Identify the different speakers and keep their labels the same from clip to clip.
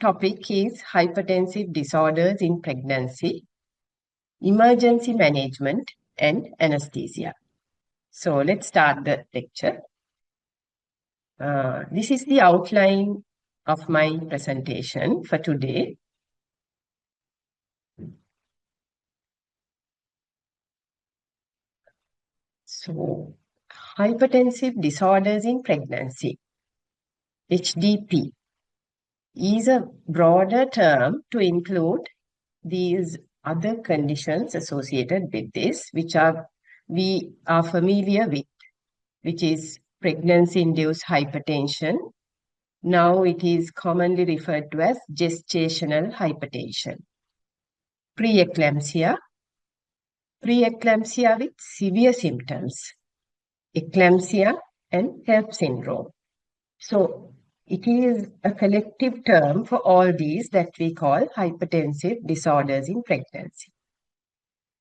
Speaker 1: topic is hypertensive disorders in pregnancy, emergency management, and anesthesia. So let's start the lecture. This is the outline of my presentation for today. So, hypertensive disorders in pregnancy, HDP, is a broader term to include these other conditions associated with this, which we are familiar with, which is pregnancy-induced hypertension. Now it is commonly referred to as gestational hypertension. Preeclampsia with severe symptoms, eclampsia and HELLP syndrome. So it is a collective term for all these that we call hypertensive disorders in pregnancy.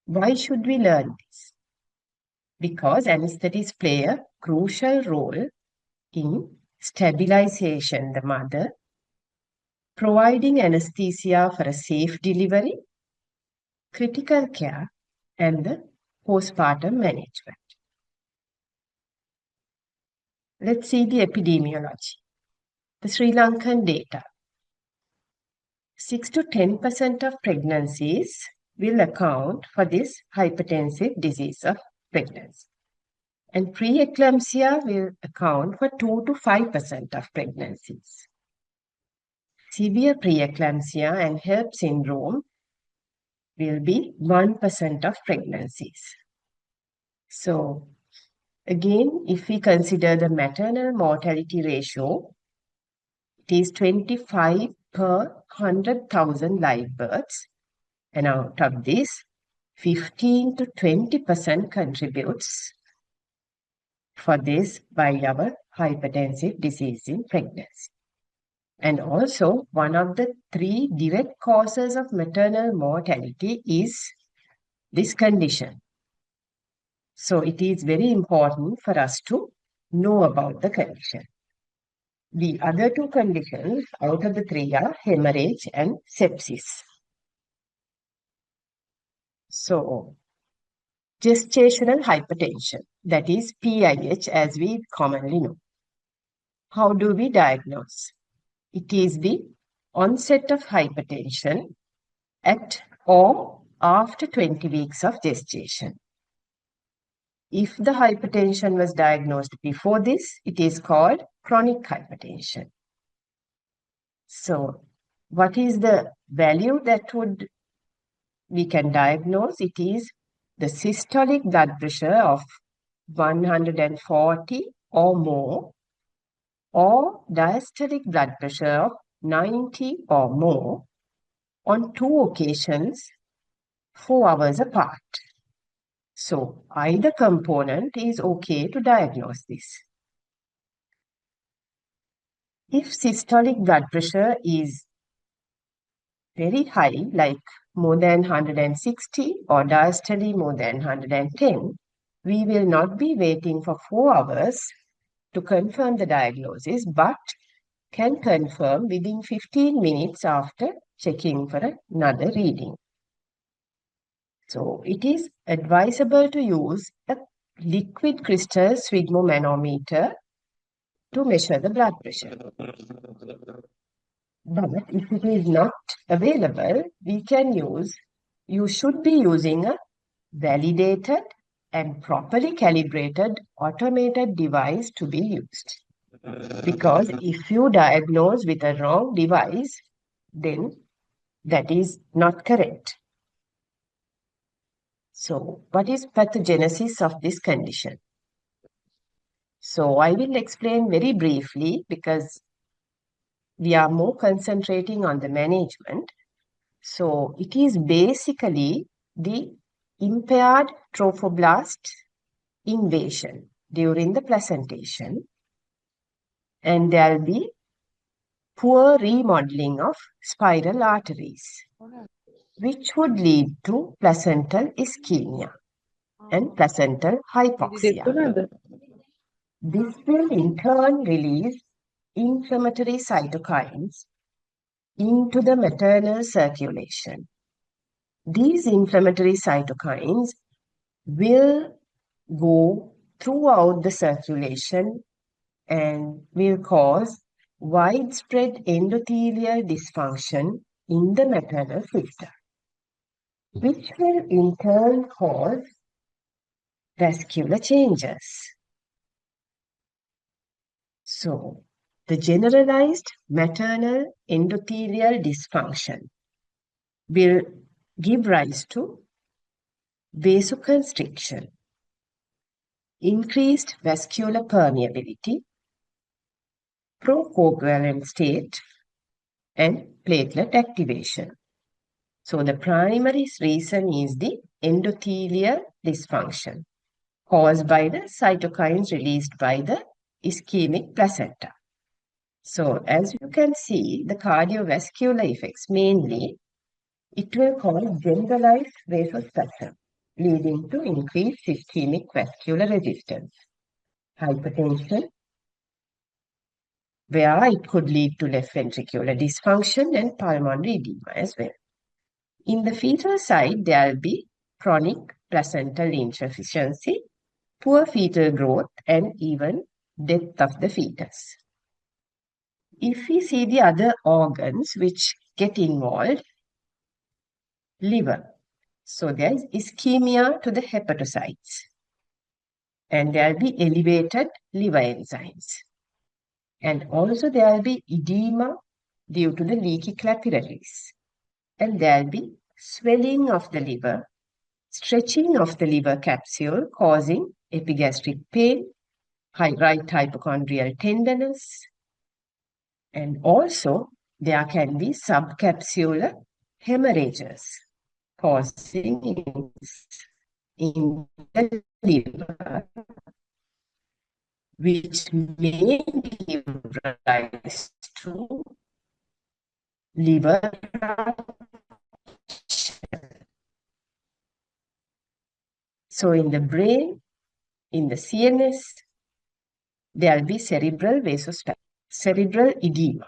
Speaker 1: Why should we learn this? Because anesthetists play a crucial role in stabilization the mother, providing anesthesia for a safe delivery, critical care, and the postpartum management. Let's see the epidemiology. The Sri Lankan data. 6 to 10% of pregnancies will account for this hypertensive disease of pregnancy. And preeclampsia will account for 2 to 5% of pregnancies. Severe preeclampsia and HELLP syndrome will be 1% of pregnancies. So, again, if we consider the maternal mortality ratio, it is 25 per 100,000 live births, and out of this, 15 to 20% contributes for this by our hypertensive disease in pregnancy. And also, one of the 3 direct causes of maternal mortality is this condition. So it is very important for us to know about the condition. The other 2 conditions out of the 3 are hemorrhage and sepsis. So, gestational hypertension, that is PIH as we commonly know. How do we diagnose? It is the onset of hypertension at or after 20 weeks of gestation. If the hypertension was diagnosed before this, it is called chronic hypertension. So, what is the value that we can diagnose? It is the systolic blood pressure of 140 or more, or diastolic blood pressure of 90 or more on 2 occasions 4 hours apart. So, either component is okay to diagnose this. If systolic blood pressure is very high, like more than 160 or diastole more than 110, we will not be waiting for 4 hours to confirm the diagnosis, but can confirm within 15 minutes after checking for another reading. So, it is advisable to use a liquid crystal sphygmomanometer to measure the blood pressure. But if it is not available, you should be using a validated and properly calibrated automated device to be used. Because if you diagnose with a wrong device, then that is not correct. So, what is pathogenesis of this condition? So, I will explain very briefly because we are more concentrating on the management. So, it is basically the impaired trophoblast invasion during the placentation, and there will be poor remodeling of spiral arteries, which would lead to placental ischemia and placental hypoxia. This will in turn release inflammatory cytokines into the maternal circulation. These inflammatory cytokines will go throughout the circulation and will cause widespread endothelial dysfunction in the maternal filter, which will in turn cause vascular changes. So, the generalized maternal endothelial dysfunction will give rise to vasoconstriction, increased vascular permeability, procoagulant state, and platelet activation. So the primary reason is the endothelial dysfunction caused by the cytokines released by the ischemic placenta. So as you can see, the cardiovascular effects mainly, it will cause generalized vasospasm, leading to increased systemic vascular resistance, hypertension, where it could lead to left ventricular dysfunction and pulmonary edema as well. In the fetal side, there will be chronic placental insufficiency, poor fetal growth, and even death of the fetus. If we see the other organs which get involved, liver. So there is ischemia to the hepatocytes, and there will be elevated liver enzymes. And also there will be edema due to the leaky capillaries. And there will be swelling of the liver, stretching of the liver capsule causing epigastric pain, right hypochondrial tenderness, and also there can be subcapsular hemorrhages causing in the liver, which may give rise to liver rupture. So in the brain, in the CNS, there will be cerebral vasospasm, cerebral edema.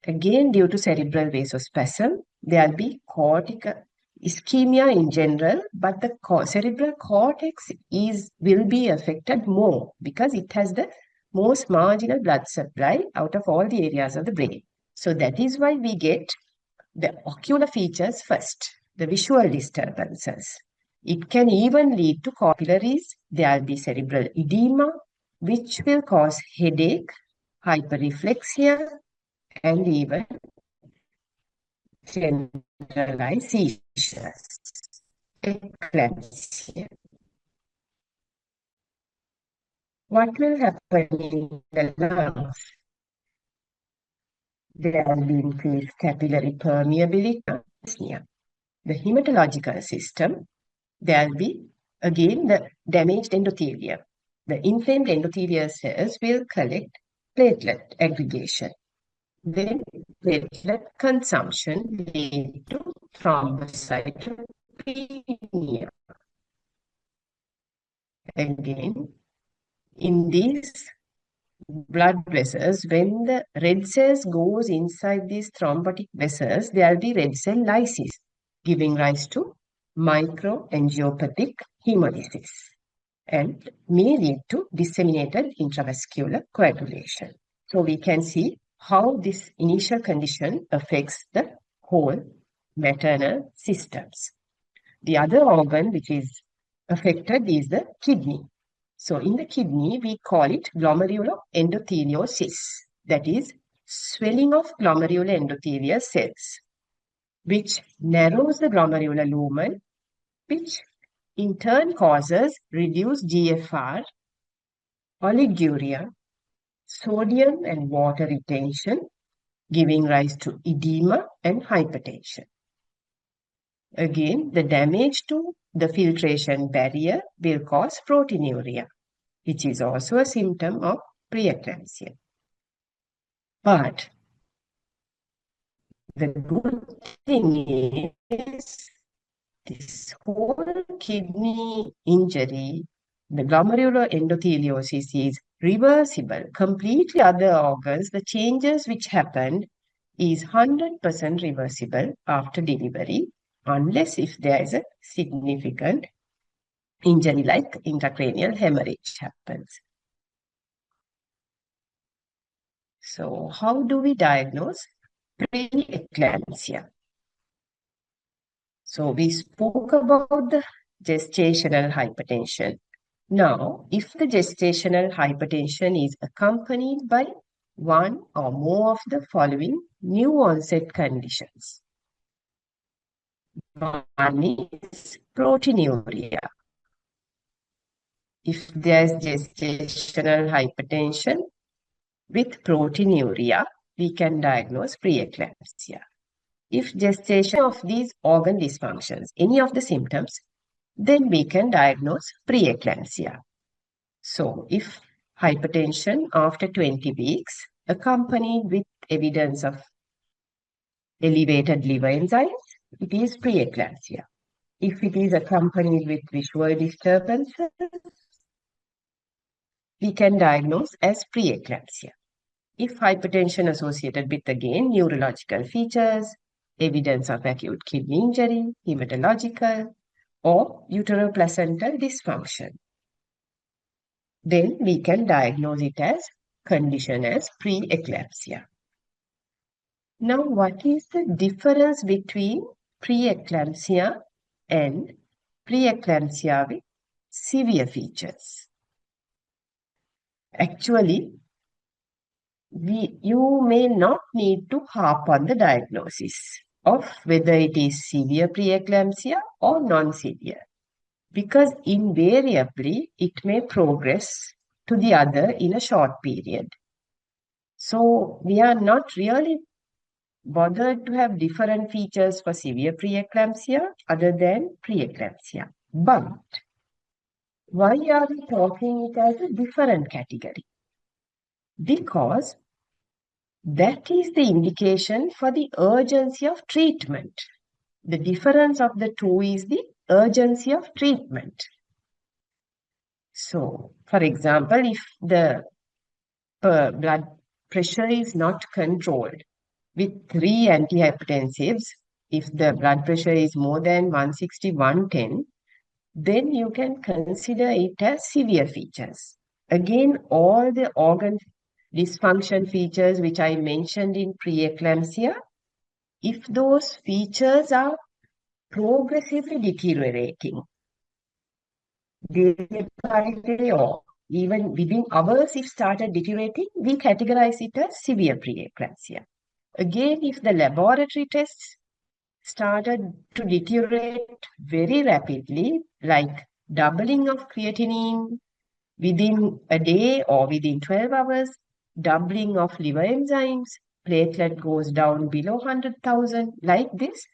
Speaker 1: Again, due to cerebral vasospasm, there will be cortical ischemia in general, but the cerebral cortex will be affected more because it has the most marginal blood supply out of all the areas of the brain. So that is why we get the ocular features first, the visual disturbances. It can even lead to capillaries. There will be cerebral edema, which will cause headache, hyperreflexia, and even generalized seizures, eclampsia. What will happen in the lungs? There will be increased capillary permeability. The hematological system, there will be again the damaged endothelium. The inflamed endothelial cells will collect platelet aggregation. Then platelet consumption leads to thrombocytopenia. Again, in these blood vessels, when the red cells goes inside these thrombotic vessels, there will be red cell lysis, giving rise to microangiopathic hemolysis and may lead to disseminated intravascular coagulation. So we can see how this initial condition affects the whole maternal systems. The other organ which is affected is the kidney. So in the kidney, we call it glomeruloendotheliosis. That is swelling of glomerular endothelial cells, which narrows the glomerular lumen, which in turn causes reduced GFR, oliguria, sodium and water retention, giving rise to edema and hypertension. Again, the damage to the filtration barrier will cause proteinuria, which is also a symptom of preeclampsia. But the good thing is this whole kidney injury, the glomerular endotheliosis is reversible. Completely other organs, the changes which happened is 100% reversible after delivery unless if there is a significant injury like intracranial hemorrhage happens. So how do we diagnose preeclampsia? So we spoke about the gestational hypertension. Now, if the gestational hypertension is accompanied by one or more of the following new onset conditions. One is proteinuria. If there is gestational hypertension with proteinuria, we can diagnose preeclampsia. If gestation of these organ dysfunctions, any of the symptoms, then we can diagnose preeclampsia. So, if hypertension after 20 weeks accompanied with evidence of elevated liver enzymes, it is preeclampsia. If it is accompanied with visual disturbances, we can diagnose as preeclampsia. If hypertension associated with, again, neurological features, evidence of acute kidney injury, hematological, or uteroplacental dysfunction, then we can diagnose it as condition as preeclampsia. Now, what is the difference between preeclampsia and preeclampsia with severe features? Actually, you may not need to harp on the diagnosis of whether it is severe preeclampsia or non-severe, because invariably it may progress to the other in a short period. So we are not really bothered to have different features for severe preeclampsia other than preeclampsia. But why are we talking it as a different category? Because that is the indication for the urgency of treatment. The difference of the two is the urgency of treatment. So, for example, if the blood pressure is not controlled with 3 antihypertensives, if the blood pressure is more than 160, 110, then you can consider it as severe features. Again, all the organ dysfunction features which I mentioned in preeclampsia, if those features are progressively deteriorating, day by day or even within hours if started deteriorating, we categorize it as severe preeclampsia. Again, if the laboratory tests started to deteriorate very rapidly, like doubling of creatinine within a day or within 12 hours, doubling of liver enzymes, platelet goes down below 100,000, like this,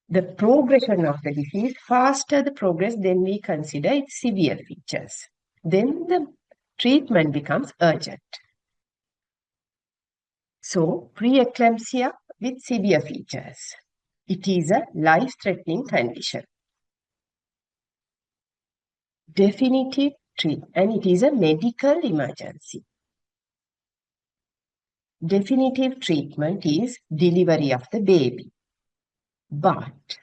Speaker 1: the progression of the disease, faster the progress, then we consider it severe features. Then the treatment becomes urgent. So, preeclampsia with severe features. It is a life-threatening condition. Definitive treatment, and it is a medical emergency. Definitive treatment is delivery of the baby. But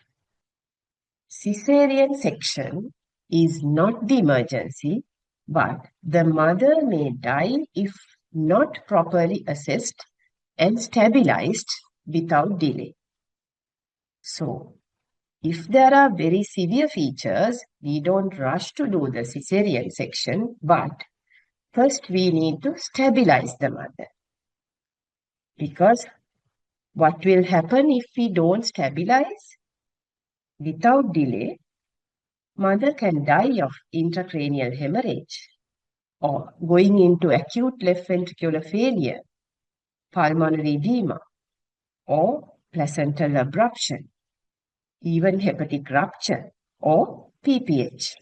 Speaker 1: cesarean section is not the emergency, but the mother may die if not properly assessed and stabilized without delay. So, if there are very severe features, we don't rush to do the cesarean section, but first we need to stabilize the mother. Because what will happen if we don't stabilize? Without delay, mother can die of intracranial hemorrhage or going into acute left ventricular failure, pulmonary edema, or placental abruption, even hepatic rupture or PPH.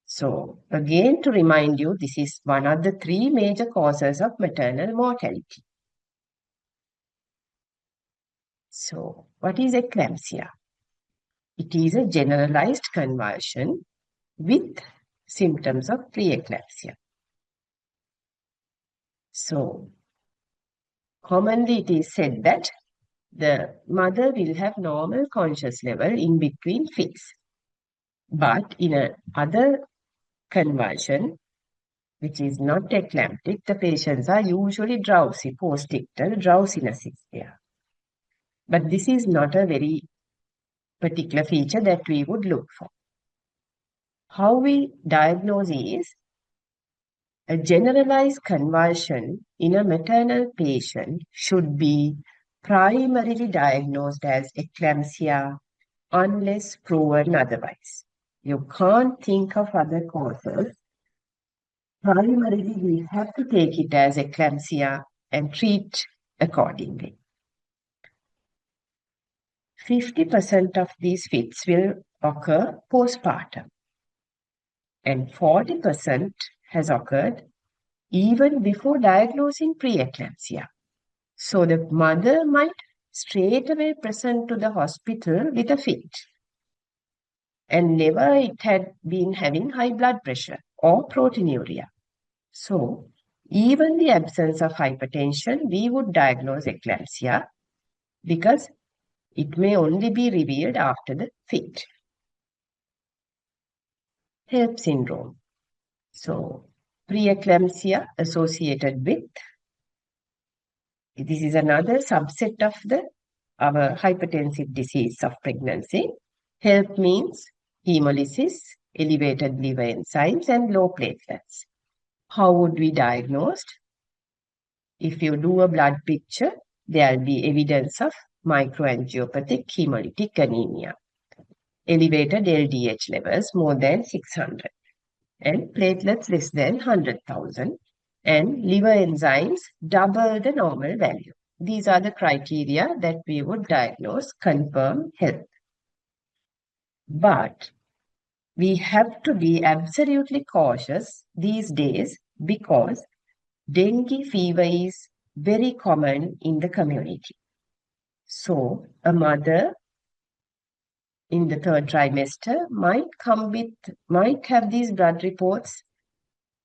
Speaker 1: So, again to remind you, this is one of the 3 major causes of maternal mortality. So, what is eclampsia? It is a generalized convulsion with symptoms of preeclampsia. So, Commonly it is said that the mother will have normal conscious level in between fits. But in another convulsion, which is not eclamptic, the patients are usually drowsy, post-ictal drowsiness is there. But this is not a very particular feature that we would look for. How we diagnose is a generalized convulsion in a maternal patient should be primarily diagnosed as eclampsia unless proven otherwise. You can't think of other causes. Primarily, we have to take it as eclampsia and treat accordingly. 50% of these fits will occur postpartum, and 40% has occurred even before diagnosing preeclampsia. So the mother might straight away present to the hospital with a fit, and never it had been having high blood pressure or proteinuria. So even the absence of hypertension, we would diagnose eclampsia because it may only be revealed after the fit. HELP syndrome. So preeclampsia associated with, this is another subset of our hypertensive disease of pregnancy. HELP means hemolysis, elevated liver enzymes, and low platelets. How would we diagnose? If you do a blood picture, there will be evidence of microangiopathic hemolytic anemia, elevated LDH levels more than 600, and platelets less than 100,000, and liver enzymes double the normal value. These are the criteria that we would diagnose, confirm health. But we have to be absolutely cautious these days because dengue fever is very common in the community. So a mother in the third trimester might have these blood reports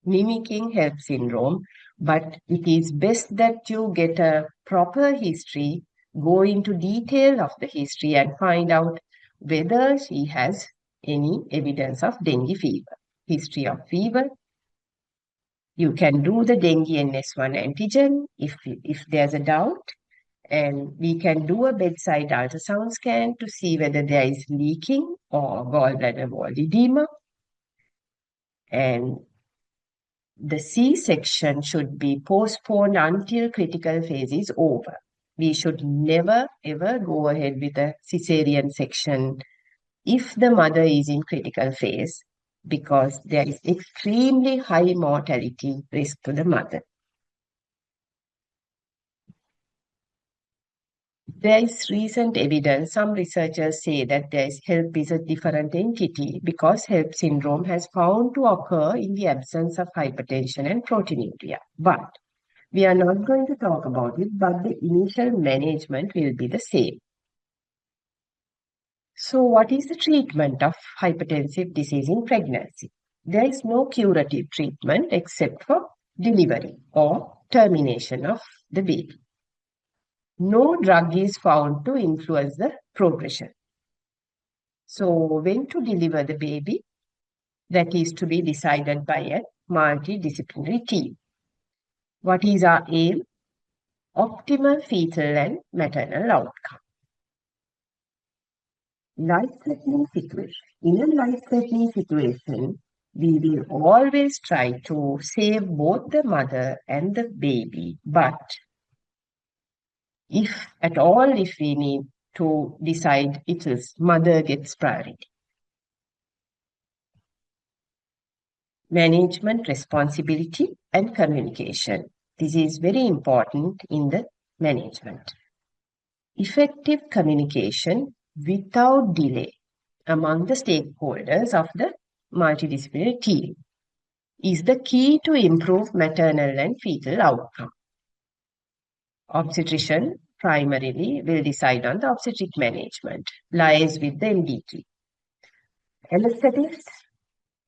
Speaker 1: mimicking HELP syndrome, but it is best that you get a proper history, go into detail of the history and find out whether she has any evidence of dengue fever. History of fever. You can do the dengue NS1 antigen if there's a doubt, and we can do a bedside ultrasound scan to see whether there is leaking or gallbladder wall edema. And the C-section should be postponed until critical phase is over. We should never ever go ahead with a cesarean section if the mother is in critical phase, because there is extremely high mortality risk to the mother. There is recent evidence, some researchers say that HELP is a different entity because HELP syndrome has found to occur in the absence of hypertension and proteinuria. But we are not going to talk about it, but the initial management will be the same. So what is the treatment of hypertensive disease in pregnancy? There is no curative treatment except for delivery or termination of the baby. No drug is found to influence the progression. So when to deliver the baby, that is to be decided by a multidisciplinary team. What is our aim? Optimal fetal and maternal outcome. Life-threatening situation. In a life-threatening situation, we will always try to save both the mother and the baby, but if at all, if we need to decide, it is mother gets priority. Management responsibility and communication. This is very important in the management. Effective communication without delay among the stakeholders of the multidisciplinary team is the key to improve maternal and fetal outcome. Obstetrician primarily will decide on the obstetric management, liaise with the MDT. Anesthetics,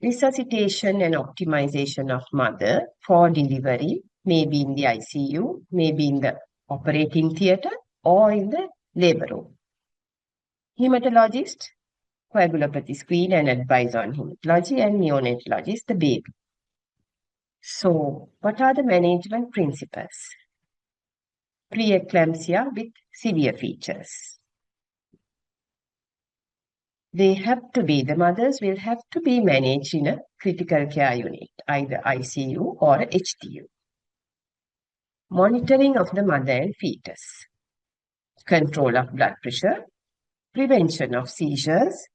Speaker 1: resuscitation and optimization of mother for delivery, maybe in the ICU, maybe in the operating theatre or in the labor room. Hematologist, coagulopathy screen and advise on hematology, and neonatologist, the baby. So, what are the management principles? Preeclampsia with severe features. The mothers will have to be managed in a critical care unit, either ICU or HDU. Monitoring of the mother and fetus. Control of blood pressure, prevention of seizures,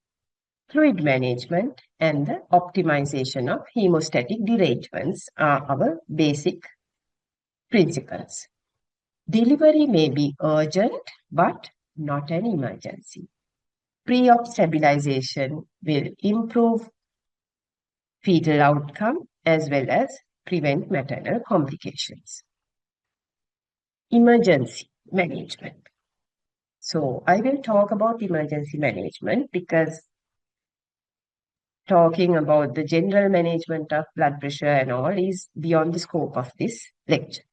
Speaker 1: fluid management, and the optimization of hemostatic derangements are our basic principles. Delivery may be urgent, but not an emergency. Pre-op stabilization will improve fetal outcome as well as prevent maternal complications. Emergency management. So I will talk about emergency management because talking about the general management of blood pressure and all is beyond the scope of this lecture.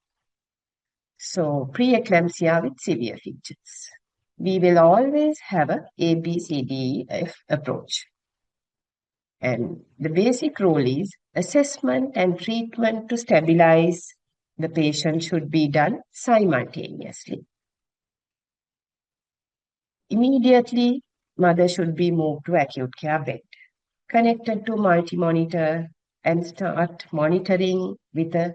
Speaker 1: So preeclampsia with severe features. We will always have a ABCDEF approach. And the basic rule is assessment and treatment to stabilize the patient should be done simultaneously. Immediately, mother should be moved to acute care bed, connected to multi-monitor and start monitoring with a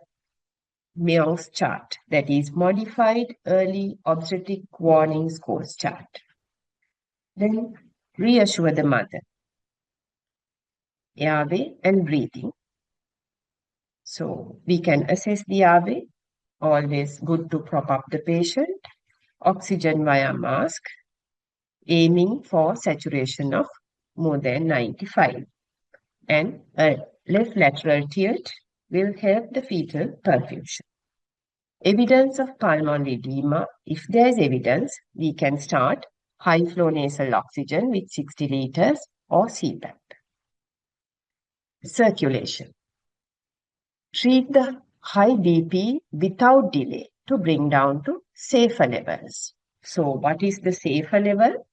Speaker 1: MEOS chart, that is Modified Early Obstetric Warning Scores chart. Then reassure the mother. Airway and breathing. So we can assess the airway, always good to prop up the patient. Oxygen via mask, aiming for saturation of more than 95. And a left lateral tilt will help the fetal perfusion. Evidence of pulmonary edema. If there is evidence, we can start high flow nasal oxygen with 60 liters or CPAP. Circulation. Treat the high BP without delay to bring down to safer levels. So what is the safer level?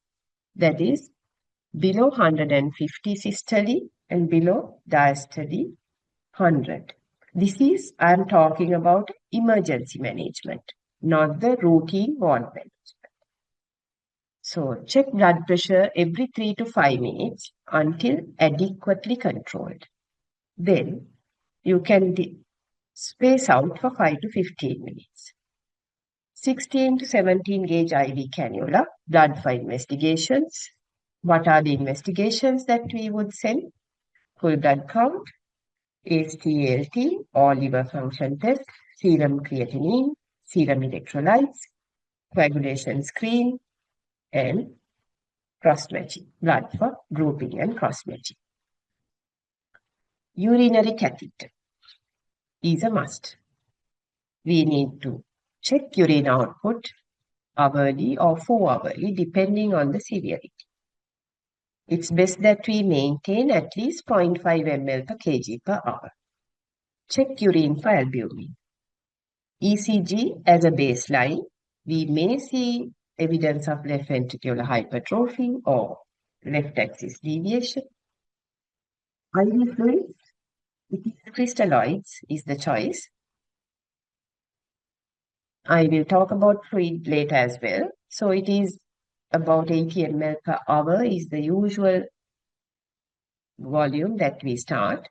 Speaker 1: That is below 150 systole and below diastole 100. This is, I am talking about emergency management, not the routine ward management. So check blood pressure every 3 to 5 minutes until adequately controlled. Then you can space out for 5 to 15 minutes. 16 to 17 gauge IV cannula, blood for investigations. What are the investigations that we would send? Full blood count, AST/ALT or liver function test, serum creatinine, serum electrolytes, coagulation screen, and cross-matching, blood for grouping and cross-matching. Urinary catheter is a must. We need to check urine output hourly or 4-hourly depending on the severity. It's best that we maintain at least 0.5 ml per kg per hour. Check urine for albumin. ECG as a baseline. We may see evidence of left ventricular hypertrophy or left axis deviation. IV fluids, crystalloids is the choice. I will talk about fluid later as well. So it is about 80 ml per hour is the usual volume that we start.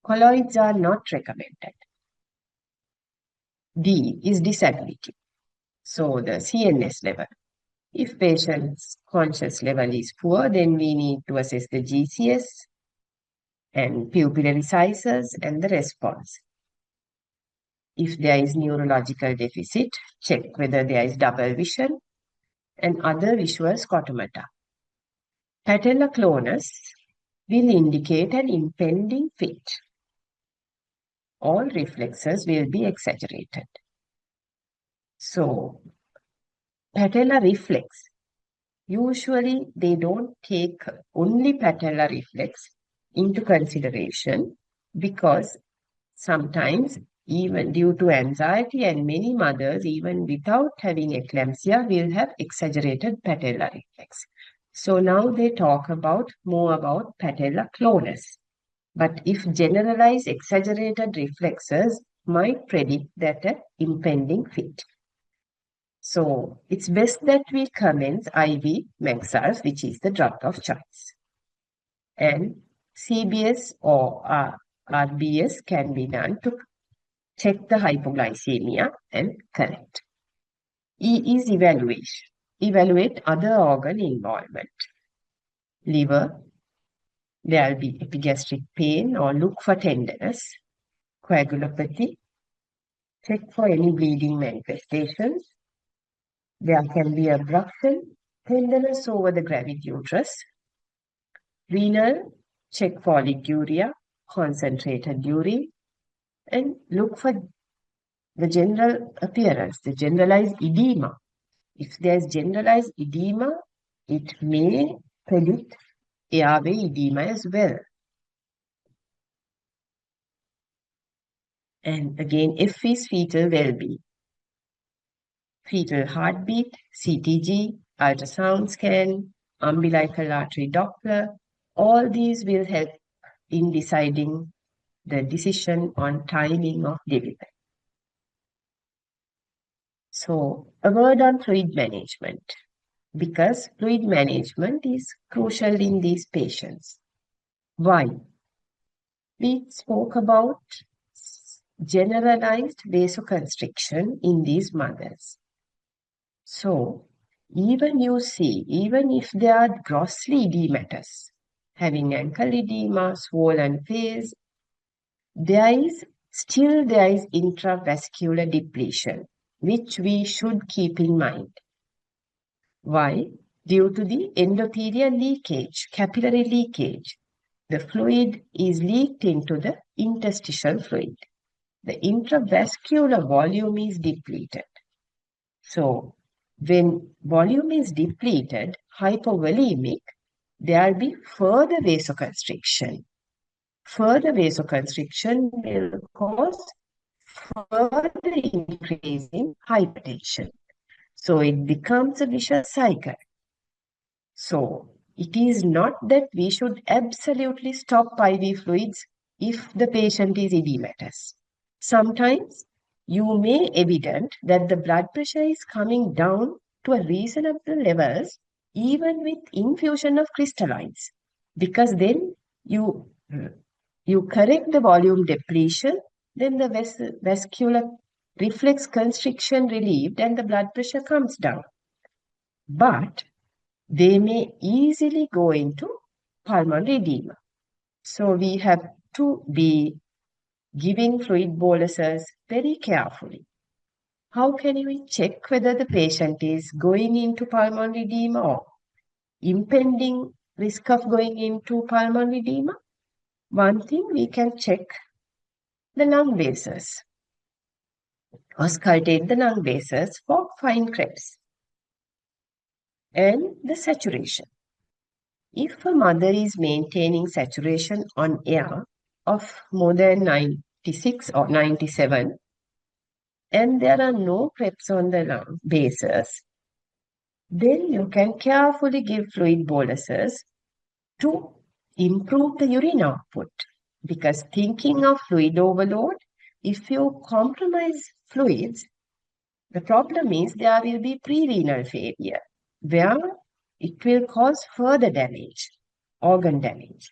Speaker 1: Colloids are not recommended. D is disability. So the CNS level. If patient's conscious level is poor, then we need to assess the GCS and pupillary sizes and the response. If there is neurological deficit, check whether there is double vision and other visual scotomata. Patelloclonus will indicate an impending fit. All reflexes will be exaggerated. So, patellar reflex, usually they don't take only patellar reflex into consideration because sometimes even due to anxiety, and many mothers, even without having eclampsia, will have exaggerated patella reflex. So now they talk more about patella clonus. But if generalized exaggerated reflexes might predict that an impending fit. So it's best that we commence IV Maxars, which is the drug of choice. And CBS or RBS can be done to check the hypoglycemia and correct. E is evaluation. Evaluate other organ involvement. Liver, there will be epigastric pain or look for tenderness. Coagulopathy, check for any bleeding manifestations. There can be abruption, tenderness over the gravid uterus. Renal, check for oliguria, concentrated urine, and look for the general appearance, the generalized edema. If there's generalized edema, it may predict airway edema as well. And again, F is fetal well-being. Fetal heartbeat, CTG, ultrasound scan, umbilical artery Doppler, all these will help in deciding the decision on timing of delivery. So, a word on fluid management, because fluid management is crucial in these patients. Why? We spoke about generalized vasoconstriction in these mothers. So, even if they are grossly edematous, having ankle edema, swollen face, there is intravascular depletion, which we should keep in mind. Why? Due to the endothelial leakage, capillary leakage, the fluid is leaked into the interstitial fluid. The intravascular volume is depleted. So, when volume is depleted, hypovolemic, there will be further vasoconstriction. Further vasoconstriction will cause further increase in hypertension. So it becomes a vicious cycle. So it is not that we should absolutely stop IV fluids if the patient is edematous. Sometimes you may evident that the blood pressure is coming down to a reasonable levels even with infusion of crystalloids, because then you correct the volume depletion, then the vascular reflex constriction relieved and the blood pressure comes down. But they may easily go into pulmonary edema. So we have to be giving fluid boluses very carefully. How can we check whether the patient is going into pulmonary edema or impending risk of going into pulmonary edema? One thing, we can check the lung bases, auscultate the lung bases for fine crepes, and the saturation. If a mother is maintaining saturation on air of more than 96 or 97, and there are no crepes on the lung bases, then you can carefully give fluid boluses to improve the urine output. Because thinking of fluid overload, if you compromise fluids, the problem is there will be pre-renal failure, where it will cause further damage, organ damage.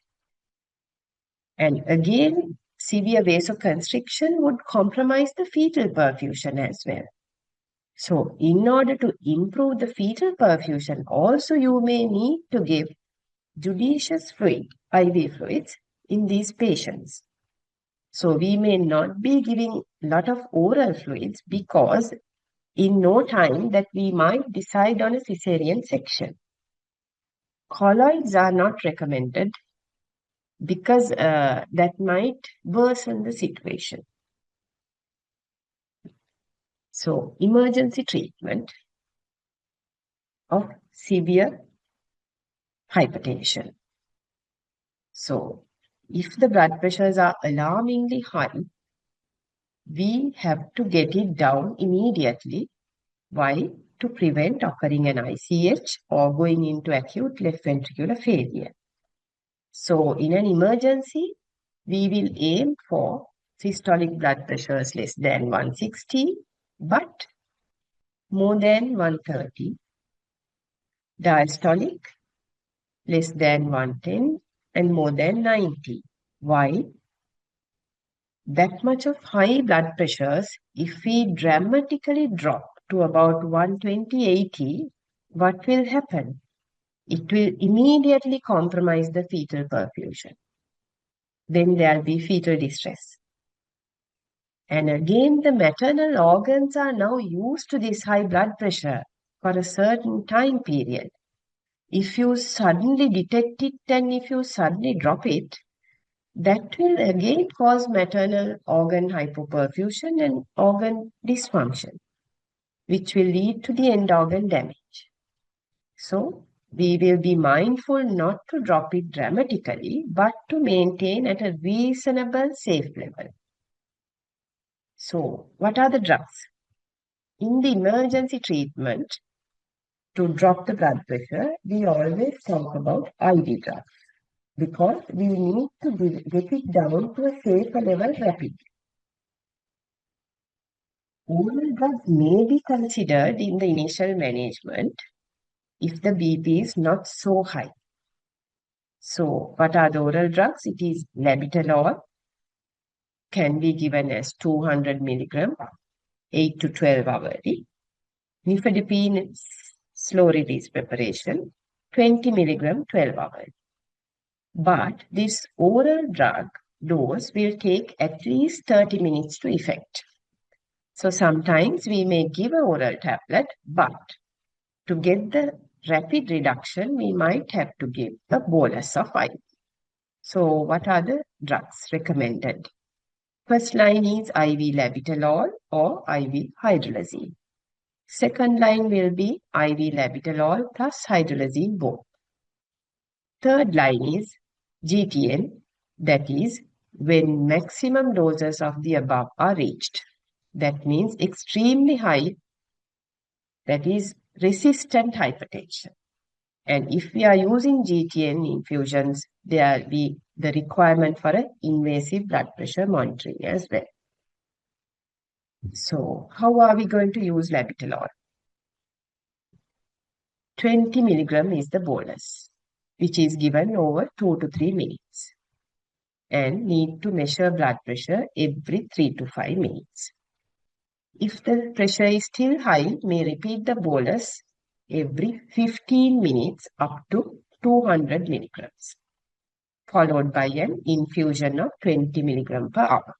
Speaker 1: And again, severe vasoconstriction would compromise the fetal perfusion as well. So, in order to improve the fetal perfusion, also you may need to give judicious fluid, IV fluids, in these patients. So, we may not be giving a lot of oral fluids because in no time that we might decide on a cesarean section. Colloids are not recommended because that might worsen the situation. So, emergency treatment of severe hypertension. So, if the blood pressures are alarmingly high, we have to get it down immediately. Why? To prevent occurring an ICH or going into acute left ventricular failure. So in an emergency, we will aim for systolic blood pressures less than 160, but more than 130. Diastolic less than 110 and more than 90. Why? That much of high blood pressures, if we dramatically drop to about 120/80, what will happen? It will immediately compromise the fetal perfusion. Then there will be fetal distress. And again, the maternal organs are now used to this high blood pressure for a certain time period. If you suddenly detect it and if you suddenly drop it, that will again cause maternal organ hypoperfusion and organ dysfunction, which will lead to the end organ damage. So, we will be mindful not to drop it dramatically, but to maintain at a reasonable safe level. So, what are the drugs? In the emergency treatment, to drop the blood pressure, we always talk about IV drugs because we need to get it down to a safer level rapidly. Oral drugs may be considered in the initial management if the BP is not so high. So, what are the oral drugs? It is labetalol, can be given as 200 milligram, 8 to 12 hourly. Nifedipine slow release preparation, 20 milligram, 12 hours. But this oral drug dose will take at least 30 minutes to effect. So sometimes we may give an oral tablet, but to get the rapid reduction, we might have to give a bolus of IV. So what are the drugs recommended? First line is IV labetalol or IV hydralazine. Second line will be IV labetalol plus hydralazine both. Third line is GTN, that is when maximum doses of the above are reached. That means extremely high, that is resistant hypertension. And if we are using GTN infusions, there will be the requirement for an invasive blood pressure monitoring as well. So, how are we going to use labetalol? 20 milligram is the bolus, which is given over 2 to 3 minutes and need to measure blood pressure every 3 to 5 minutes. If the pressure is still high, may repeat the bolus every 15 minutes up to 200 milligrams, followed by an infusion of 20 milligram per hour.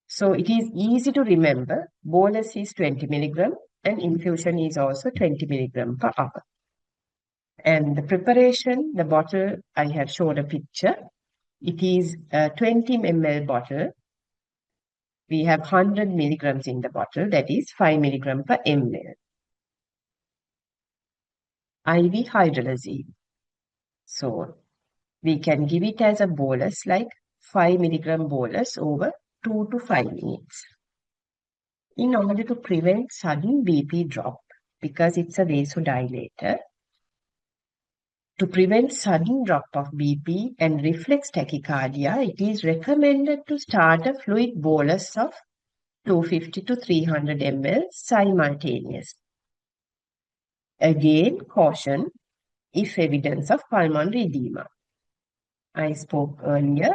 Speaker 1: So it is easy to remember, bolus is 20 milligram and infusion is also 20 milligram per hour. And the preparation, the bottle, I have shown a picture. It is a 20 ml bottle. We have 100 milligrams in the bottle, that is 5 milligram per ml. IV hydralazine. So we can give it as a bolus like 5 milligram bolus over 2 to 5 minutes. In order to prevent sudden BP drop, because it's a vasodilator, to prevent sudden drop of BP and reflex tachycardia, it is recommended to start a fluid bolus of 250 to 300 ml simultaneously. Again, caution if evidence of pulmonary edema. I spoke earlier,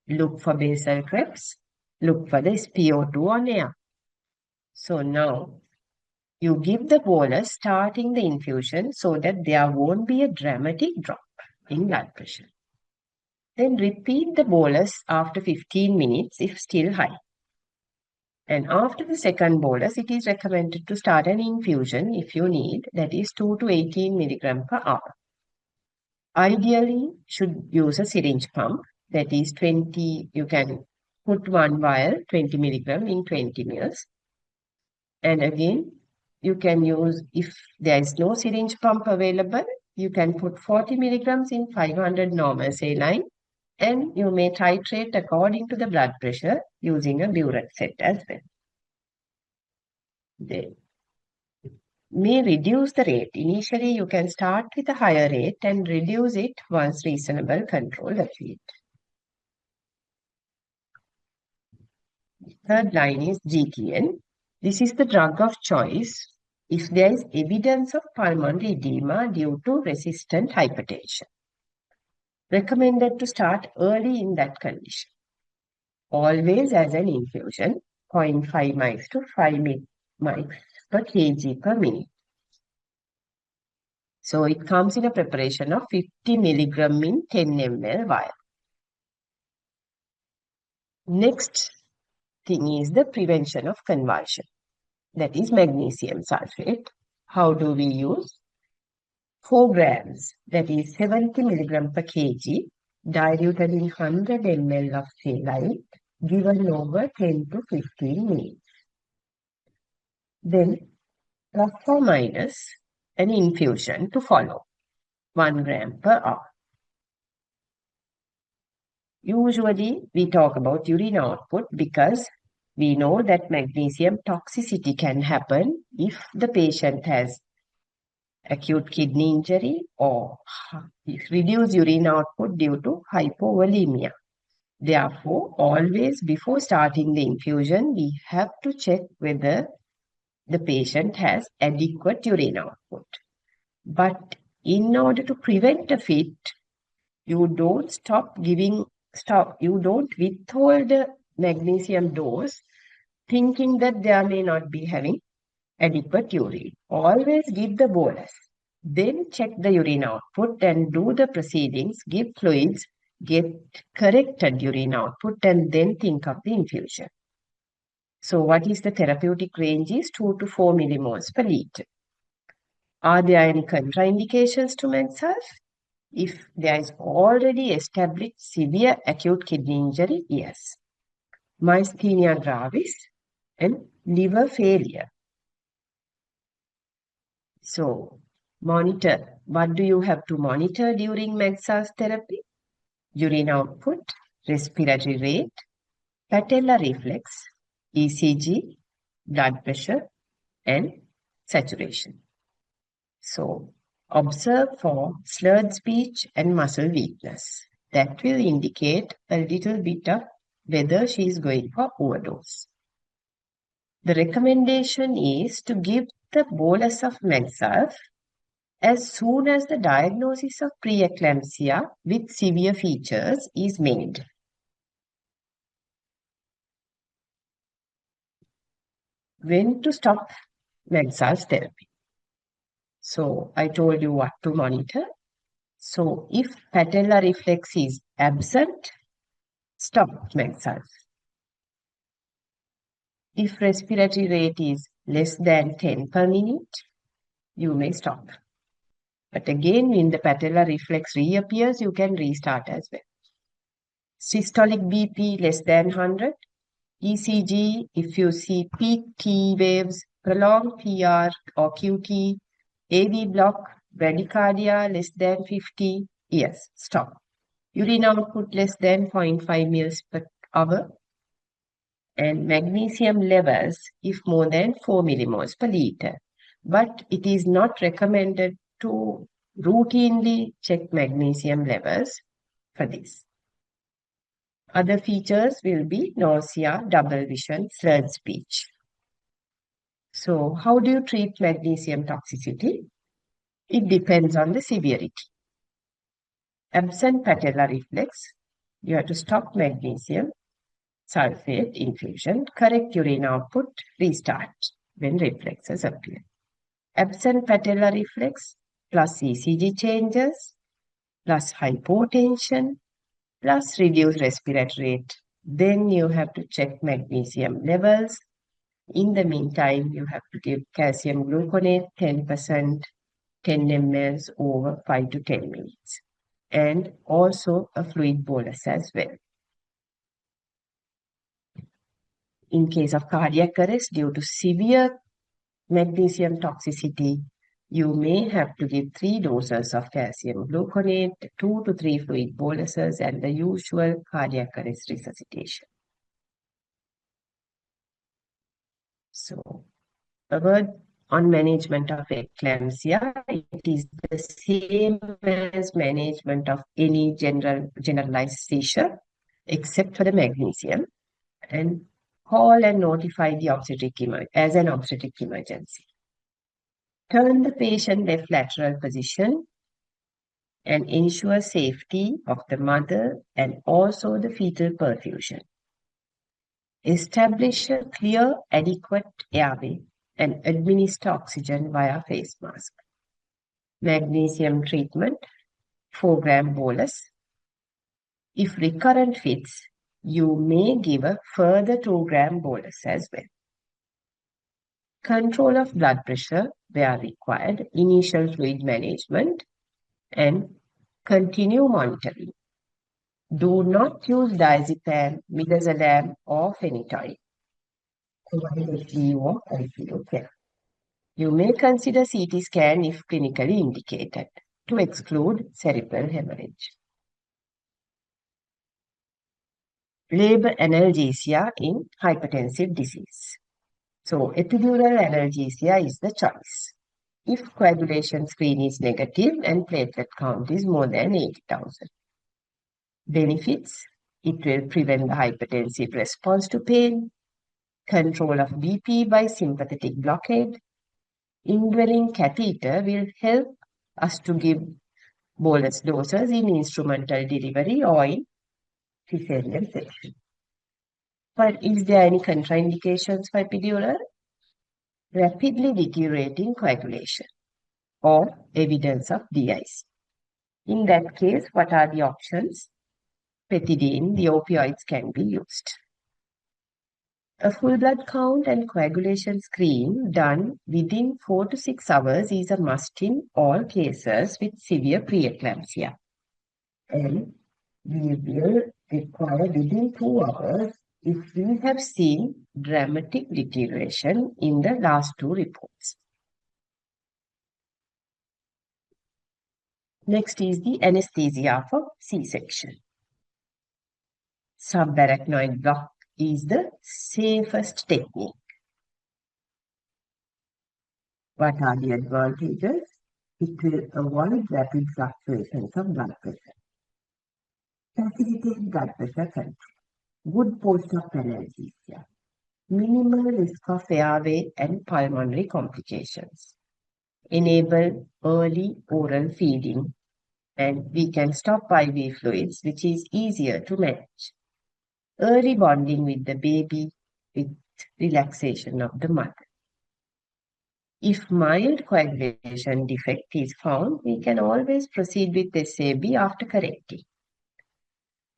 Speaker 1: look for basal crepes, look for the SpO2 on air. So now, you give the bolus starting the infusion so that there won't be a dramatic drop in blood pressure. Then repeat the bolus after 15 minutes if still high. And after the second bolus, it is recommended to start an infusion if you need, that is 2 to 18 milligram per hour. Ideally, should use a syringe pump, that is 20, you can put one vial, 20 milligram in 20 mils. And again, you can use, if there is no syringe pump available, you can put 40 milligrams in 500 normal saline And you may titrate according to the blood pressure using a burette set as well. They may reduce the rate. Initially, you can start with a higher rate and reduce it once reasonable control achieved. Third line is GTN. This is the drug of choice if there is evidence of pulmonary edema due to resistant hypertension. Recommended to start early in that condition. Always as an infusion, 0.5 mics to 5 mics per kg per minute. So it comes in a preparation of 50 milligram in 10 ml vial. Next thing is the prevention of convulsion. That is magnesium sulfate. How do we use? 4 grams, that is 70 milligram per kg, diluted in 100 ml of saline, given over 10 to 15 minutes. Then, plus or minus an infusion to follow, 1 gram per hour. Usually, we talk about urine output because we know that magnesium toxicity can happen if the patient has acute kidney injury or reduced urine output due to hypovolemia. Therefore, always before starting the infusion, we have to check whether the patient has adequate urine output. But in order to prevent a fit, you don't you don't withhold the magnesium dose thinking that they may not be having adequate urine. Always give the bolus. Then check the urine output and do the proceedings, give fluids, get corrected urine output, and then think of the infusion. So what is the therapeutic range is 2 to 4 millimoles per liter. Are there any contraindications to MedSurf? If there is already established severe acute kidney injury, yes. Myasthenia gravis and liver failure. So, monitor. What do you have to monitor during MedSurf therapy? Urine output, respiratory rate, patellar reflex, ECG, blood pressure, and saturation. So, observe for slurred speech and muscle weakness. That will indicate a little bit of whether she is going for overdose. The recommendation is to give the bolus of MedSurf as soon as the diagnosis of preeclampsia with severe features is made. When to stop MedSurf therapy? So I told you what to monitor. So if patellar reflex is absent, stop MedSurf. If respiratory rate is less than 10 per minute, you may stop. But again, when the patellar reflex reappears, you can restart as well. Systolic BP less than 100. ECG, if you see peak T waves, prolonged PR or QT, AV block, bradycardia less than 50, yes, stop. Urine output less than 0.5 mils per hour. And magnesium levels if more than 4 millimoles per liter. But it is not recommended to routinely check magnesium levels for this. Other features will be nausea, double vision, slurred speech. So, how do you treat magnesium toxicity? It depends on the severity. Absent patellar reflex, you have to stop magnesium sulfate infusion, correct urine output, restart when reflexes appear. Absent patellar reflex plus ECG changes plus hypotension plus reduced respiratory rate. Then you have to check magnesium levels. In the meantime, you have to give calcium gluconate 10%, 10 ml over 5 to 10 minutes. And also a fluid bolus as well. In case of cardiac arrest due to severe magnesium toxicity, you may have to give 3 doses of calcium gluconate, 2 to 3 fluid boluses, and the usual cardiac arrest resuscitation. So, a word on management of eclampsia. It is the same as management of any generalized seizure, except for the magnesium, and call and notify the obstetric as an obstetric emergency. Turn the patient left lateral position and ensure safety of the mother and also the fetal perfusion. Establish a clear, adequate airway and administer oxygen via face mask. Magnesium treatment, 4 gram bolus. If recurrent fits, you may give a further 2 gram bolus as well. Control of blood pressure where required, initial fluid management, and continue monitoring. Do not use diazepam, midazolam, or phenytoin. You may consider CT scan if clinically indicated to exclude cerebral hemorrhage. Labor analgesia in hypertensive disease. So, epidural analgesia is the choice. If coagulation screen is negative and platelet count is more than 80,000. Benefits: it will prevent the hypertensive response to pain, control of BP by sympathetic blockade. Indwelling catheter will help us to give bolus doses in instrumental delivery or in cesarean section. But is there any contraindications for epidural? Rapidly deteriorating coagulation or evidence of DIC. In that case, what are the options? Pethidine, the opioids can be used. A full blood count and coagulation screen done within 4 to 6 hours is a must in all cases with severe preeclampsia. And we will require within 2 hours if we have seen dramatic deterioration in the last 2 reports. Next is the anesthesia for C-section. Subarachnoid block is the safest technique. What are the advantages? It will avoid rapid fluctuations of blood pressure. Facilitate blood pressure control. Good post-op analgesia. Minimal risk of airway and pulmonary complications. Enable early oral feeding, and we can stop IV fluids, which is easier to manage. Early bonding with the baby with relaxation of the mother. If mild coagulation defect is found, we can always proceed with SAB after correcting.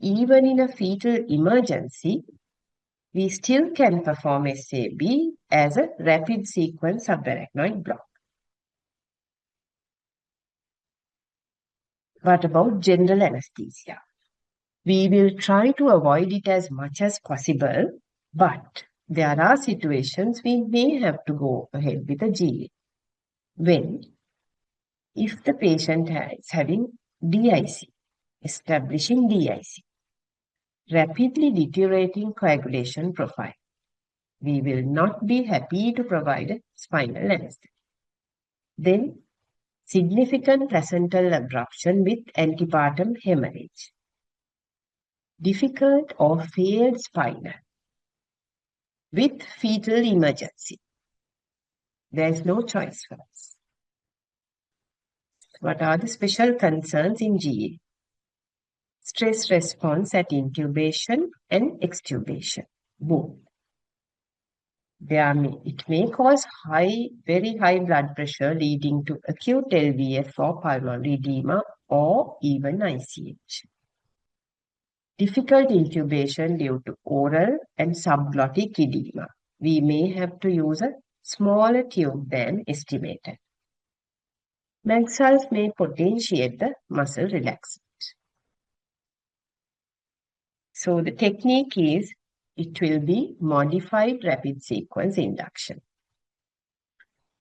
Speaker 1: Even in a fetal emergency, we still can perform SAB as a rapid sequence subarachnoid block. What about general anesthesia? We will try to avoid it as much as possible, but there are situations we may have to go ahead with a GA. If the patient is having DIC, establishing DIC, rapidly deteriorating coagulation profile, we will not be happy to provide a spinal anesthetic. Then, significant placental abruption with antepartum hemorrhage. Difficult or failed spinal with fetal emergency. There is no choice for us. What are the special concerns in GA? Stress response at intubation and extubation, both. It may cause very high blood pressure leading to acute LVF or pulmonary edema or even ICH. Difficult intubation due to oral and subglottic edema. We may have to use a smaller tube than estimated. Mag-Sulf may potentiate the muscle relaxation. So the technique is, it will be modified rapid sequence induction.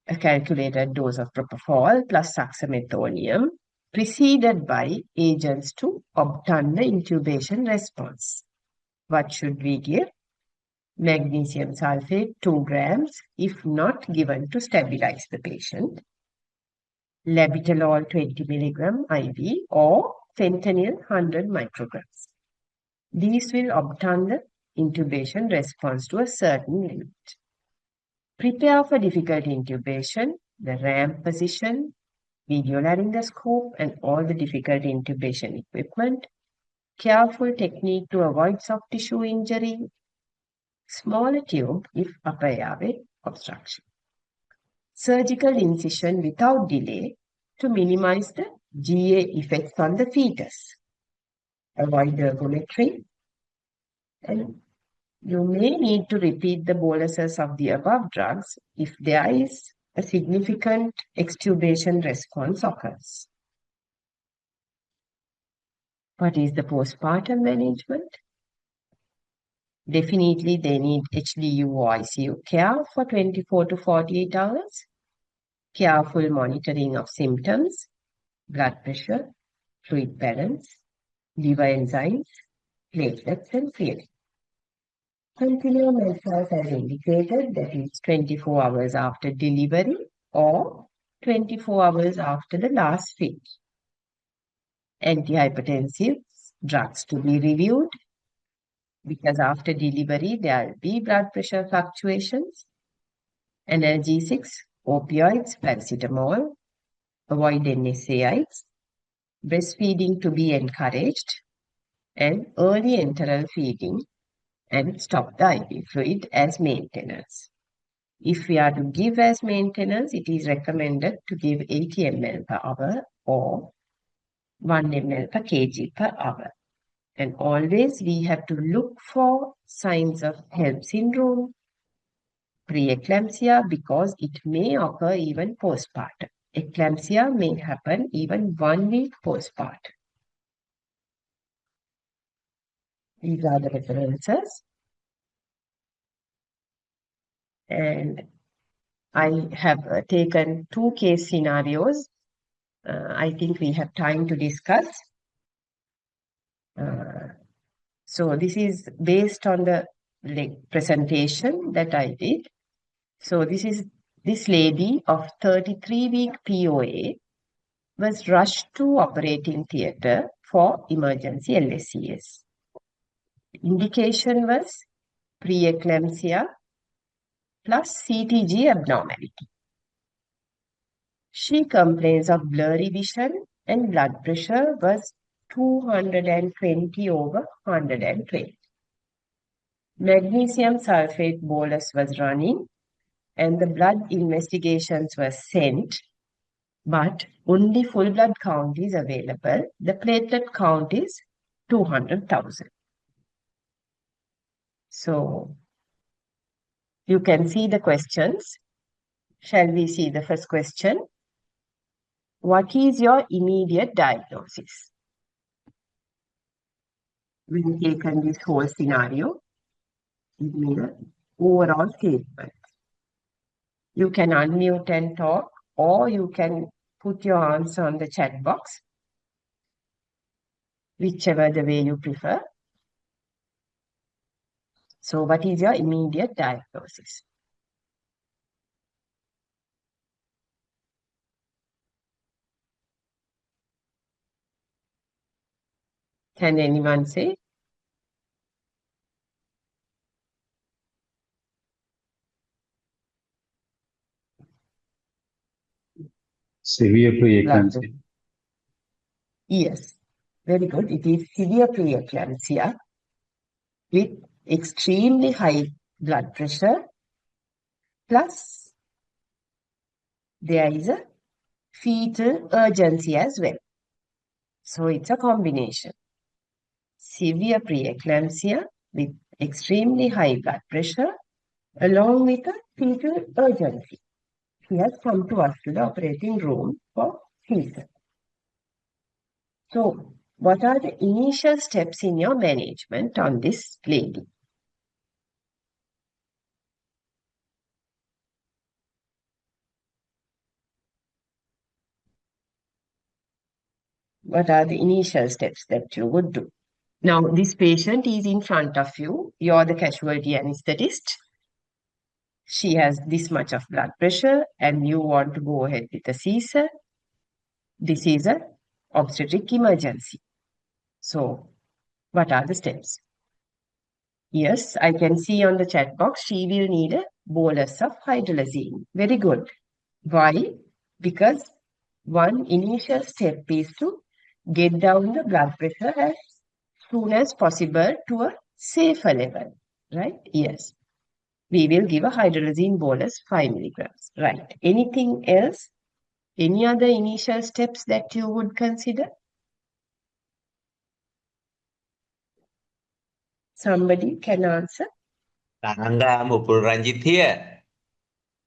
Speaker 1: a calculated dose of propofol plus succinylcholine preceded by agents to obtain the intubation response. What should we give? Magnesium sulfate 2 grams if not given to stabilize the patient. Labetalol 20 milligram IV or fentanyl 100 micrograms. These will obtain the intubation response to a certain limit. Prepare for difficult intubation, the ramp position, video laryngoscope and all the difficult intubation equipment, careful technique to avoid soft tissue injury, smaller tube if upper airway obstruction. Surgical incision without delay to minimize the GA effects on the fetus. Avoid ergometry. And you may need to repeat the boluses of the above drugs if there is a significant extubation response occurs. What is the postpartum management? Definitely they need HDU or ICU care for 24 to 48 hours. Careful monitoring of symptoms, blood pressure, fluid balance, liver enzymes, platelets and creatinine. Continuum menstruals as indicated, that is 24 hours after delivery or 24 hours after the last fit. Antihypertensive drugs to be reviewed because after delivery there will be blood pressure fluctuations. Analgesics, opioids, paracetamol, avoid NSAIDs, breastfeeding to be encouraged, and early enteral feeding and stop the IV fluid as maintenance. If we are to give as maintenance, it is recommended to give 80 ml per hour or 1 ml per kg per hour. And always we have to look for signs of HELLP syndrome, preeclampsia, because it may occur even postpartum. Eclampsia may happen even 1 week postpartum. These are the references. And I have taken 2 case scenarios. I think we have time to discuss. So this is based on the presentation that I did. So this lady of 33-week POA was rushed to operating theatre for emergency LSCS. Indication was preeclampsia plus CTG abnormality. She complains of blurry vision and blood pressure was 220 over 120. Magnesium sulfate bolus was running and the blood investigations were sent, but only full blood count is available. The platelet count is 200,000. So you can see the questions. Shall we see the first question? What is your immediate diagnosis? When taken this whole scenario, give me the overall statement. You can unmute and talk, or you can put your answer on the chat box, whichever the way you prefer. So what is your immediate diagnosis? Can anyone say?
Speaker 2: Severe preeclampsia.
Speaker 1: Yes, very good. It is severe preeclampsia with extremely high blood pressure, plus there is a fetal urgency as well. So it's a combination. Severe preeclampsia with extremely high blood pressure along with a fetal urgency. She has come to us to the operating room for fetal. So what are the initial steps in your management on this lady? What are the initial steps that you would do? Now, this patient is in front of you. You're the casualty anesthetist. She has this much of blood pressure and you want to go ahead with a Caesar. This is a obstetric emergency. So, what are the steps? Yes, I can see on the chat box, she will need a bolus of hydralazine. Very good. Why? Because one initial step is to get down the blood pressure as soon as possible to a safer level, right? Yes. We will give a hydralazine bolus 5 milligrams, right? Anything else? Any other initial steps that you would consider? Somebody can answer?
Speaker 3: Ananga Mupul Ranjit here.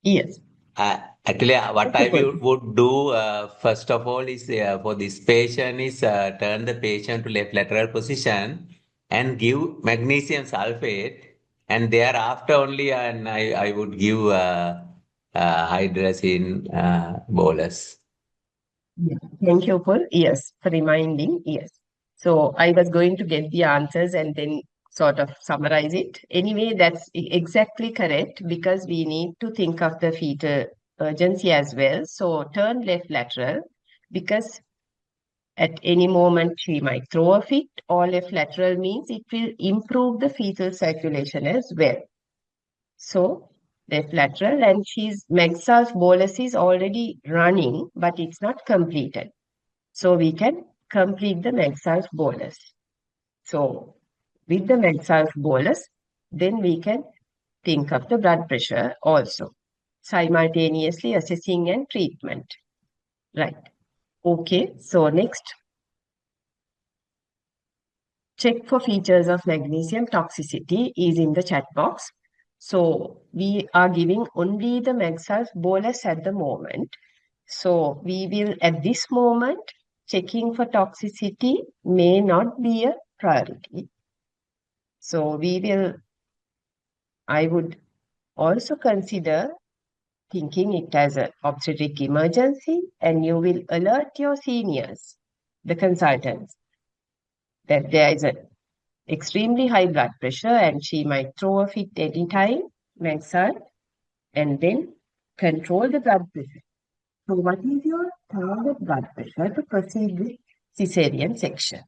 Speaker 1: Yes.
Speaker 3: Actually, what I
Speaker 1: Mupul.
Speaker 3: would do first of all is for this patient is turn the patient to left lateral position and give magnesium sulfate, and thereafter only and I would give hydrazine bolus.
Speaker 1: Yeah. Thank you, Paul. Yes, for reminding. Yes. So I was going to get the answers and then sort of summarize it. Anyway, that's exactly correct because we need to think of the fetal urgency as well. So turn left lateral because at any moment she might throw a fit, or left lateral means it will improve the fetal circulation as well. So left lateral, and she's Megsal's bolus is already running, but it's not completed. So we can complete the Megsal's bolus. So with the Megsal's bolus, then we can think of the blood pressure also, simultaneously assessing and treatment. Right. Okay. So next, check for features of magnesium toxicity is in the chat box. So we are giving only the Megsal's bolus at the moment. So we will, at this moment, checking for toxicity may not be a priority. So I would also consider thinking it as an obstetric emergency, and you will alert your seniors, the consultants, that there is an extremely high blood pressure and she might throw a fit anytime, Maxar, and then control the blood pressure. So what is your target blood pressure to proceed with cesarean section?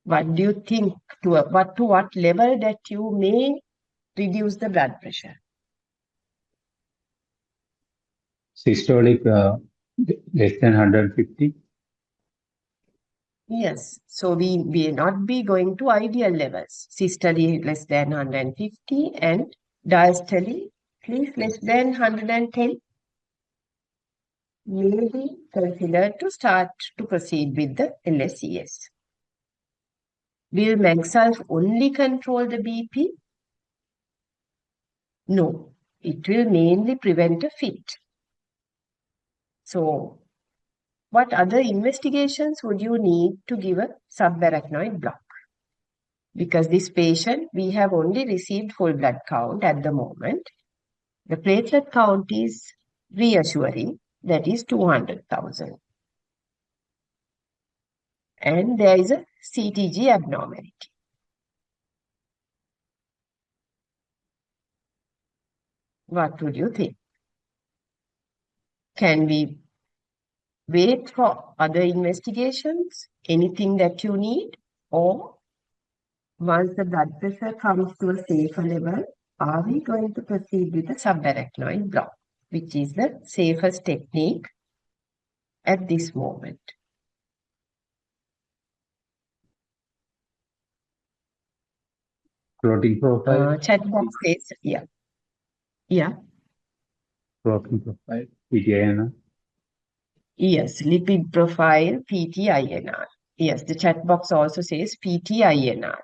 Speaker 1: What do you think to what level that you may reduce the blood pressure?
Speaker 2: Systolic less than 150.
Speaker 1: Yes, so we will not be going to ideal levels. Systole less than 150 and diastole please less than 110. May be considered to start to proceed with the LSES. Will Magsalf only control the BP? No, it will mainly prevent a fit. So, what other investigations would you need to give a subarachnoid block? Because this patient, we have only received full blood count at the moment. The platelet count is reassuring, that is 200,000. And there is a CTG abnormality. What would you think? Can we wait for other investigations? Anything that you need? Or once the blood pressure comes to a safer level, are we going to proceed with a subarachnoid block, which is the safest technique at this moment?
Speaker 2: Clotting profile.
Speaker 1: Chat box says, yeah. Yeah.
Speaker 2: Clotting profile. PTINR.
Speaker 1: Yes, lipid profile, PTINR. Yes, the chat box also says PTINR.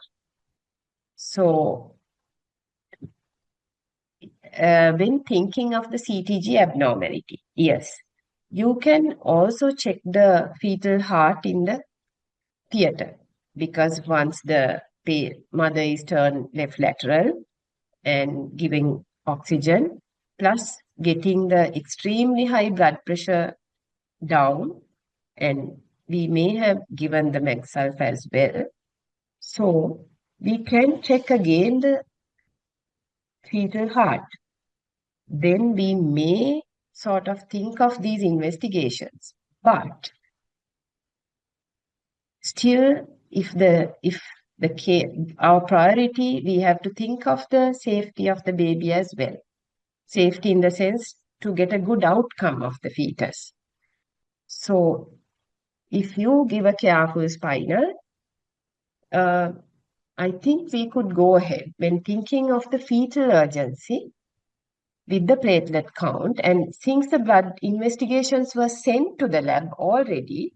Speaker 1: So, when thinking of the CTG abnormality, yes, you can also check the fetal heart in the theater, because once the mother is turned left lateral and giving oxygen, plus getting the extremely high blood pressure down, and we may have given the Maxalf as well. So we can check again the fetal heart. Then we may sort of think of these investigations. But still, if our priority, we have to think of the safety of the baby as well. Safety in the sense to get a good outcome of the fetus. So if you give a careful spinal, I think we could go ahead when thinking of the fetal urgency with the platelet count, and since the blood investigations were sent to the lab already,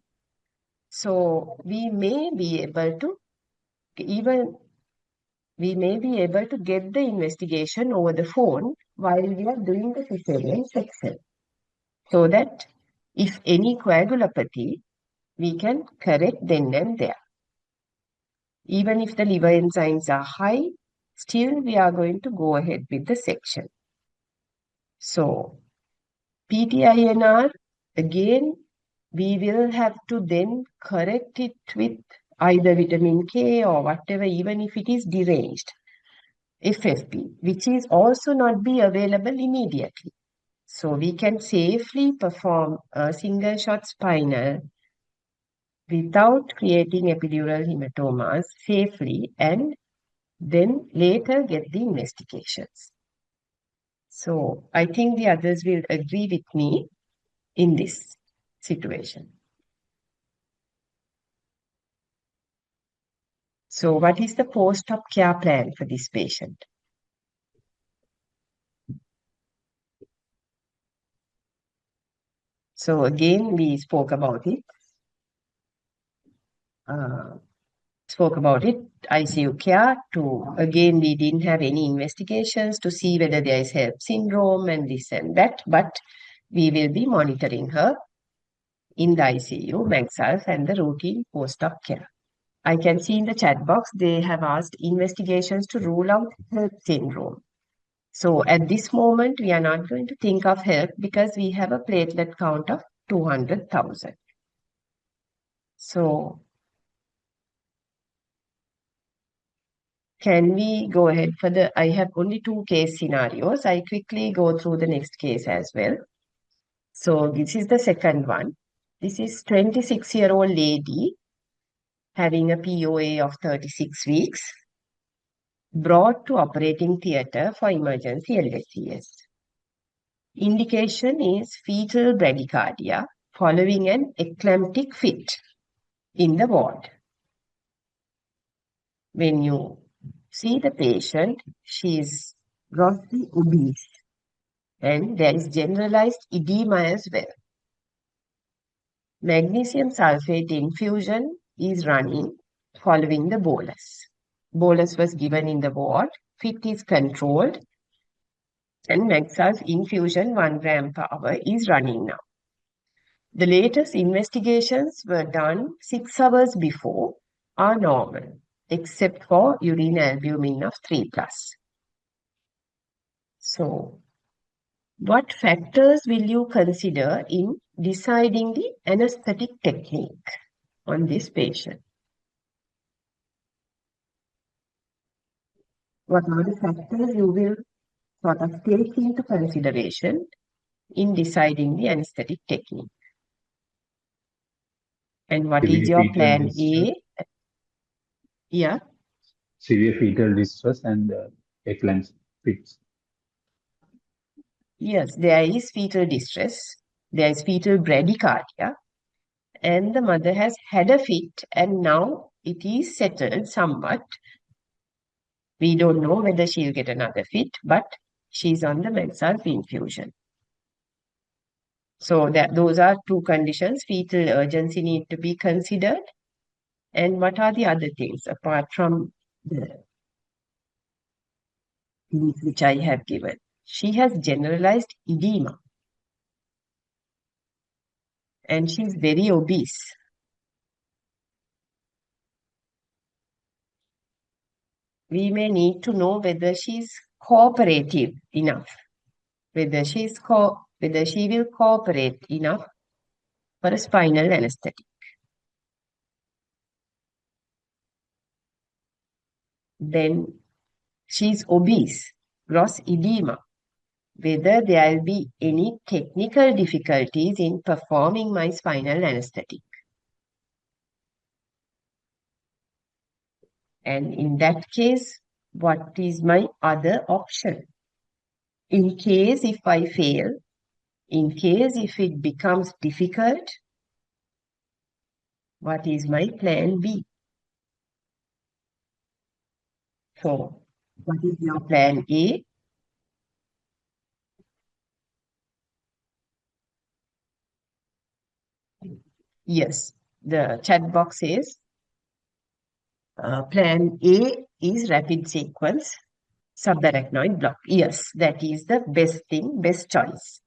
Speaker 1: so we may be able to get the investigation over the phone while we are doing the cesarean section, so that if any coagulopathy, we can correct then and there. Even if the liver enzymes are high, still we are going to go ahead with the section. So PTINR, again, we will have to then correct it with either vitamin K or whatever, even if it is deranged, FFP, which is also not be available immediately. So we can safely perform a single shot spinal without creating epidural hematomas safely, and then later get the investigations. So I think the others will agree with me in this situation. So what is the post-op care plan for this patient? So again, we spoke about it. ICU care again, we didn't have any investigations to see whether there is HELP syndrome and this and that, but we will be monitoring her in the ICU, Maxalf, and the routine post-op care. I can see in the chat box, they have asked investigations to rule out HELP syndrome. So at this moment, we are not going to think of HELP because we have a platelet count of 200,000. So can we go ahead for I have only 2 case scenarios. I quickly go through the next case as well. So this is the second one. This is 26-year-old lady having a POA of 36 weeks, brought to operating theatre for emergency LSCS. Indication is fetal bradycardia following an eclamptic fit in the ward. When you see the patient, she is grossly obese and there is generalized edema as well. Magnesium sulfate infusion is running following the bolus. Bolus was given in the ward, fit is controlled, and Maxalf infusion 1 gram per hour is running now. The latest investigations were done 6 hours before are normal, except for urine albumin of 3+. So, what factors will you consider in deciding the anesthetic technique on this patient? What are the factors you will sort of take into consideration in deciding the anesthetic technique? And what is your plan A? Yeah.
Speaker 2: Severe fetal distress and eclampsia fits.
Speaker 1: Yes, there is fetal distress, there is fetal bradycardia, and the mother has had a fit and now it is settled somewhat. We don't know whether she'll get another fit, but she's on the Maxalf infusion. So those are 2 conditions. Fetal urgency need to be considered. And what are the other things apart from the things which I have given? She has generalized edema. And she's very obese. We may need to know whether she's cooperative enough, whether she will cooperate enough for a spinal anesthetic. Then she's obese, gross edema, whether there will be any technical difficulties in performing my spinal anesthetic. And in that case, what is my other option? In case if I fail, in case if it becomes difficult, what is my plan B? So, what is your plan A? Yes, the chat box says plan A is rapid sequence subarachnoid block. Yes, that is the best thing, best choice.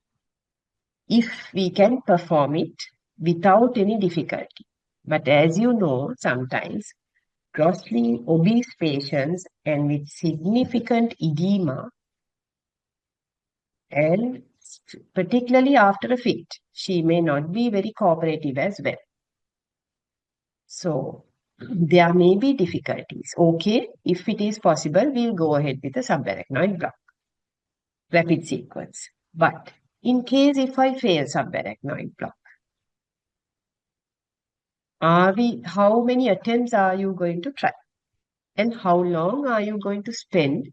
Speaker 1: If we can perform it without any difficulty. But as you know, sometimes grossly obese patients and with significant edema, and particularly after a fit, she may not be very cooperative as well. So there may be difficulties. Okay, if it is possible, we'll go ahead with the subarachnoid block, rapid sequence. But in case if I fail subarachnoid block, how many attempts are you going to try? And how long are you going to spend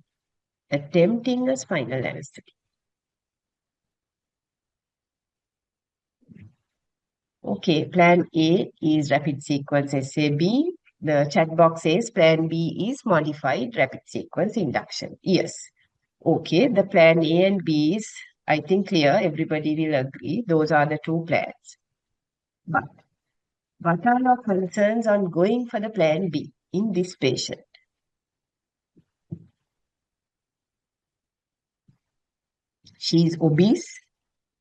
Speaker 1: attempting a spinal anesthetic? Okay, plan A is rapid sequence SAB. The chat box says plan B is modified rapid sequence induction. Yes. Okay, the plan A and B is, I think, clear. Everybody will agree. Those are the two plans. But what are your concerns on going for the plan B in this patient? She is obese.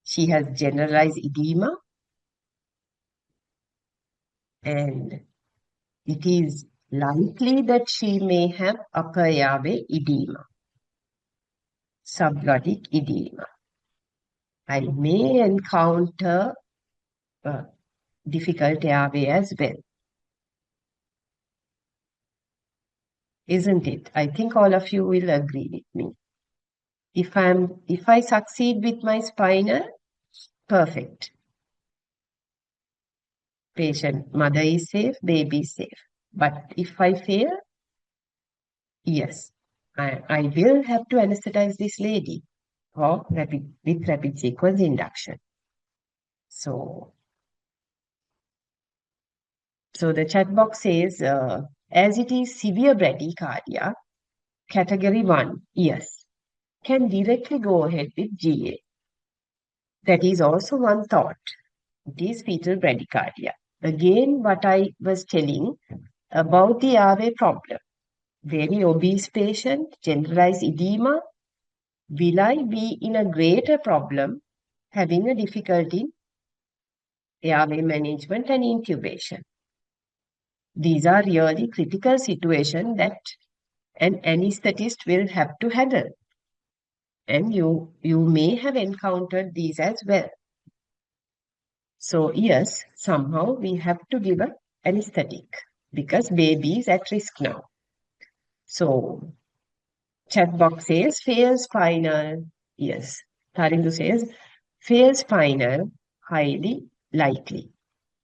Speaker 1: She has generalized edema. And it is likely that she may have upper airway edema, subglottic edema. I may encounter difficult airway as well. Isn't it? I think all of you will agree with me. If I succeed with my spinal, perfect. Patient, mother is safe, baby is safe. But if I fail, yes, I will have to anesthetize this lady for with rapid sequence induction. So the chat box says, as it is severe bradycardia, category 1, yes, can directly go ahead with GA. That is also one thought. It is fetal bradycardia. Again, what I was telling about the airway problem. Very obese patient, generalized edema. Will I be in a greater problem having a difficulty in airway management and intubation? These are really critical situations that an anesthetist will have to handle. And you may have encountered these as well. So yes, somehow we have to give an anesthetic because baby is at risk now. So chat box says fail spinal. Yes. Tarindu says fail spinal, highly likely.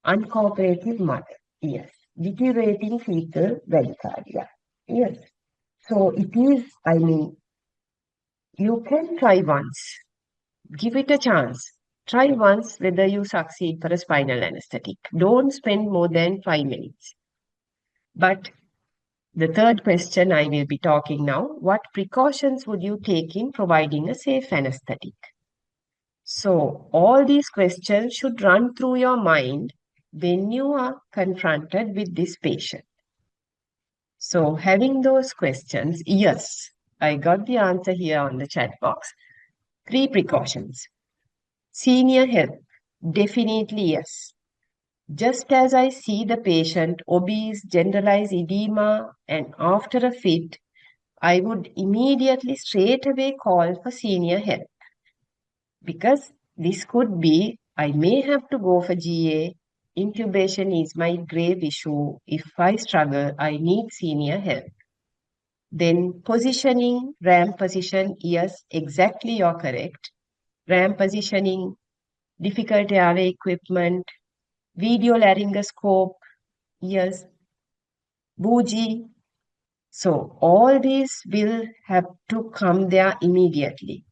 Speaker 1: Uncooperative mother. Yes. Deteriorating fetal bradycardia. Yes. So it is, I mean, you can try once. Give it a chance. Try once whether you succeed for a spinal anesthetic. Don't spend more than 5 minutes. But the third question I will be talking now, what precautions would you take in providing a safe anesthetic? So all these questions should run through your mind when you are confronted with this patient. So having those questions, yes, I got the answer here on the chat box. 3 precautions. Senior help, definitely yes. Just as I see the patient obese, generalized edema, and after a fit, I would immediately straight away call for senior help because this could be I may have to go for GA. Intubation is my grave issue. If I struggle, I need senior help. Then positioning, ramp position, yes, exactly, you're correct. Ramp positioning, difficult airway equipment, video laryngoscope, yes, bougie. So all these will have to come there immediately.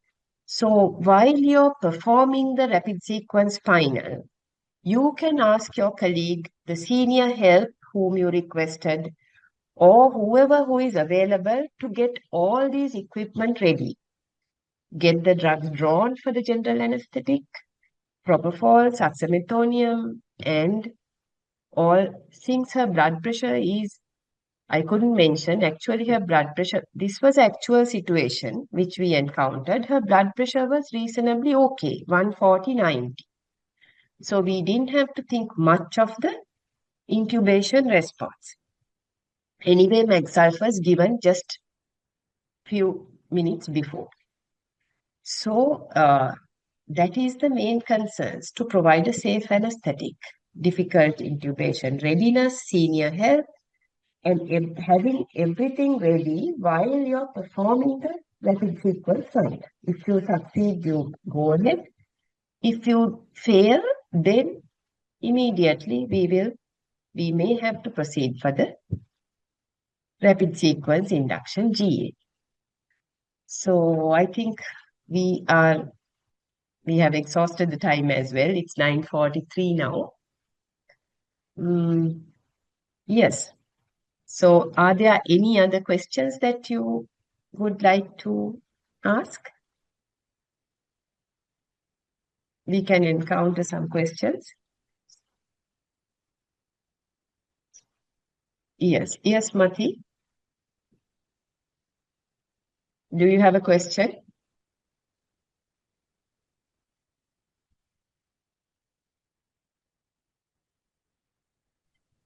Speaker 1: So while you're performing the rapid sequence final, you can ask your colleague, the senior help whom you requested, or whoever who is available to get all these equipment ready. Get the drugs drawn for the general anesthetic, propofol, succinylcholine, and all. Since her blood pressure is, I couldn't mention, actually her blood pressure, this was actual situation which we encountered. Her blood pressure was reasonably okay, 140/90. So we didn't have to think much of the intubation response. Anyway, Magsulf was given just few minutes before. So that is the main concerns, to provide a safe anesthetic, difficult intubation readiness, senior help, and having everything ready while you're performing the rapid sequence final. If you succeed, you go ahead. If you fail, then immediately we may have to proceed for the rapid sequence induction GA. So I think we have exhausted the time as well. It's 9:43 now. Yes. So are there any other questions that you would like to ask? We can encounter some questions. Yes. Yes, Mati. Do you have a question?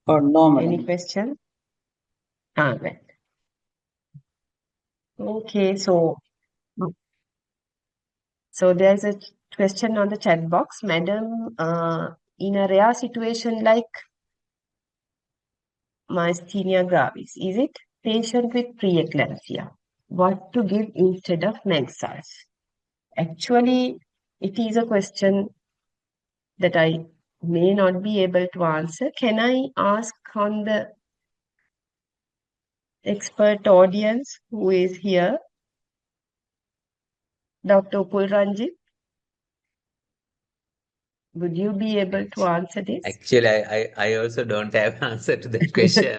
Speaker 4: No,
Speaker 1: Any
Speaker 4: madam.
Speaker 1: question? Right. Okay, so there's a question on the chat box. Madam, in a rare situation like myasthenia gravis, is it patient with preeclampsia? What to give instead of Magsulf? Actually, it is a question that I may not be able to answer. Can I ask on the expert audience who is here, Dr. Upul Ranjit? Would you be able to answer this?
Speaker 3: Actually, I also don't have answer to that question.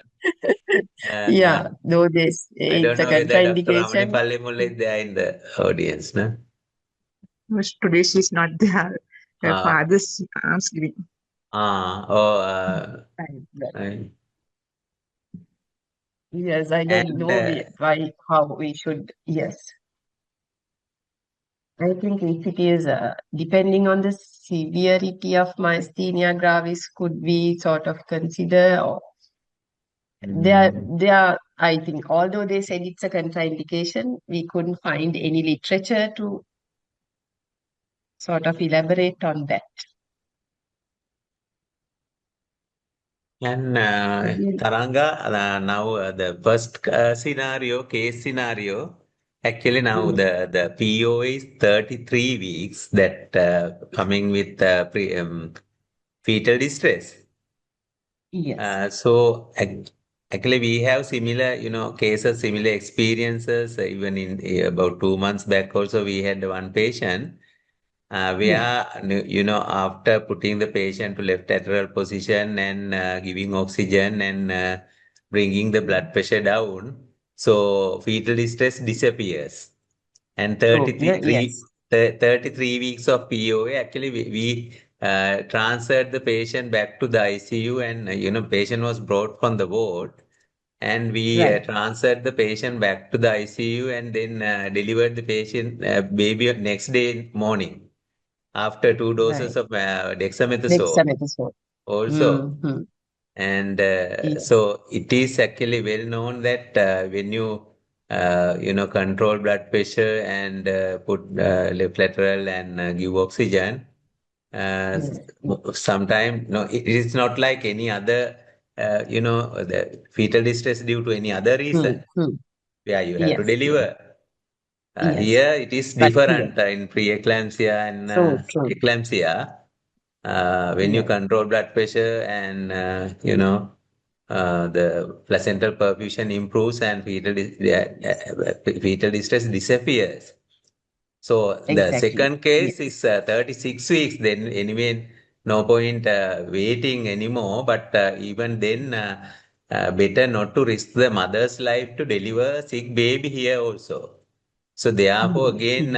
Speaker 1: Yeah, no, this
Speaker 3: I don't
Speaker 1: it's a
Speaker 3: know whether Dr. Ramani
Speaker 1: contraindication.
Speaker 3: Pallimulla is there in the audience, no?
Speaker 5: But today she's not there. Her
Speaker 3: Ah.
Speaker 5: father's Thanksgiving.
Speaker 3: Right.
Speaker 1: Yes, I don't know why, how we should, yes. I think if it is, depending on the severity of myasthenia gravis, could we sort of consider, or there, I think, although they said it's a contraindication, we couldn't find any literature to sort of elaborate on that.
Speaker 3: And Taranga, now the first case scenario, actually now the PO is 33 weeks that coming with fetal distress.
Speaker 1: Yes.
Speaker 3: So actually we have similar, cases, similar experiences. Even in about 2 months back also we had one patient where, after putting the patient to left lateral position and giving oxygen and bringing the blood pressure down, so fetal distress disappears. And 33 weeks of POA, actually we transferred the patient back to the ICU, and patient was brought from the ward, and we transferred the patient back to the ICU and then delivered the patient baby next day morning after 2 doses of dexamethasone also. And so it is actually well known that when you control blood pressure and put left lateral and give oxygen, Sometimes, no, it is not like any other, the fetal distress due to any other reason where you have to
Speaker 1: Yes,
Speaker 3: deliver.
Speaker 1: yes.
Speaker 3: Here it is
Speaker 1: But here,
Speaker 3: different in preeclampsia and
Speaker 1: so true.
Speaker 3: eclampsia. When you
Speaker 1: Yes,
Speaker 3: control blood pressure and the placental perfusion improves and fetal distress disappears. So the
Speaker 1: exactly.
Speaker 3: second case
Speaker 1: Yes.
Speaker 3: is 36 weeks. Then anyway, no point waiting anymore. But even then, better not to risk the mother's life to deliver a sick baby here also. So therefore, again,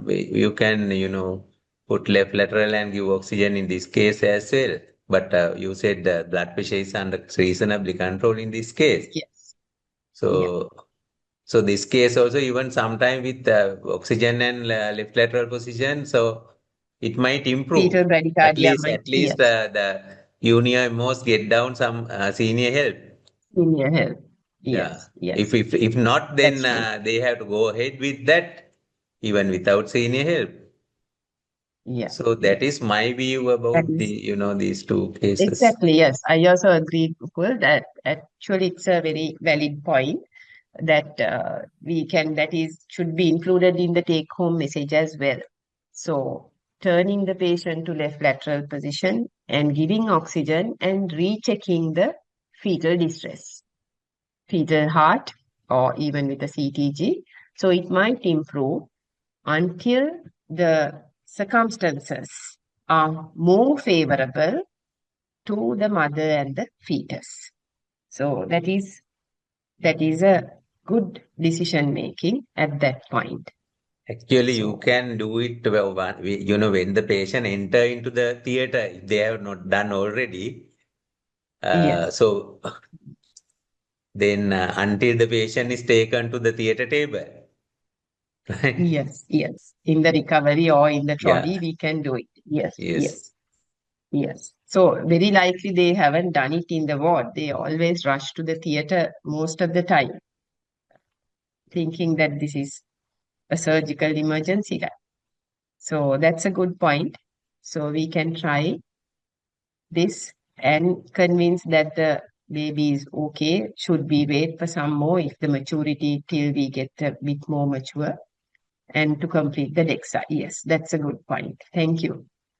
Speaker 3: you can, put left lateral and give oxygen in this case as well. But you said the blood pressure is under reasonably controlled in this case.
Speaker 1: Yes. Yeah.
Speaker 3: So, so this case also even sometime with oxygen and left lateral position, so it might improve.
Speaker 1: Fetal bradycardia might,
Speaker 3: At least
Speaker 1: yes,
Speaker 3: the junior most get down some senior help.
Speaker 1: senior health.
Speaker 3: Yeah.
Speaker 1: Yes, yes.
Speaker 3: If not, then
Speaker 1: That's true.
Speaker 3: they have to go ahead with that, even without senior help.
Speaker 1: Yeah,
Speaker 3: So that
Speaker 1: yes.
Speaker 3: is my view
Speaker 1: That
Speaker 3: about
Speaker 1: is
Speaker 3: these two cases.
Speaker 1: exactly, yes. I also agree, Mukul, that actually it's a very valid point that that is, should be included in the take-home message as well. So, turning the patient to left lateral position and giving oxygen and rechecking the fetal distress, fetal heart, or even with a CTG. So, it might improve until the circumstances are more favorable to the mother and the fetus. So that is a good decision making at that point.
Speaker 3: Actually, you
Speaker 1: So
Speaker 3: can do it when the patient enter into the theater, if they have not done already.
Speaker 1: yes,
Speaker 3: So then until the patient is taken to the theater table, right?
Speaker 1: yes, yes. In the recovery or in the trolley,
Speaker 3: Yeah,
Speaker 1: we can do it. Yes,
Speaker 3: yes.
Speaker 1: yes, yes. So very likely they haven't done it in the ward. They always rush to the theater most of the time, thinking that this is a surgical emergency. So that's a good point. So we can try this and convince that the baby is okay. Should we wait for some more if the maturity till we get a bit more mature and to complete the DEXA? Yes, that's a good point. Thank you.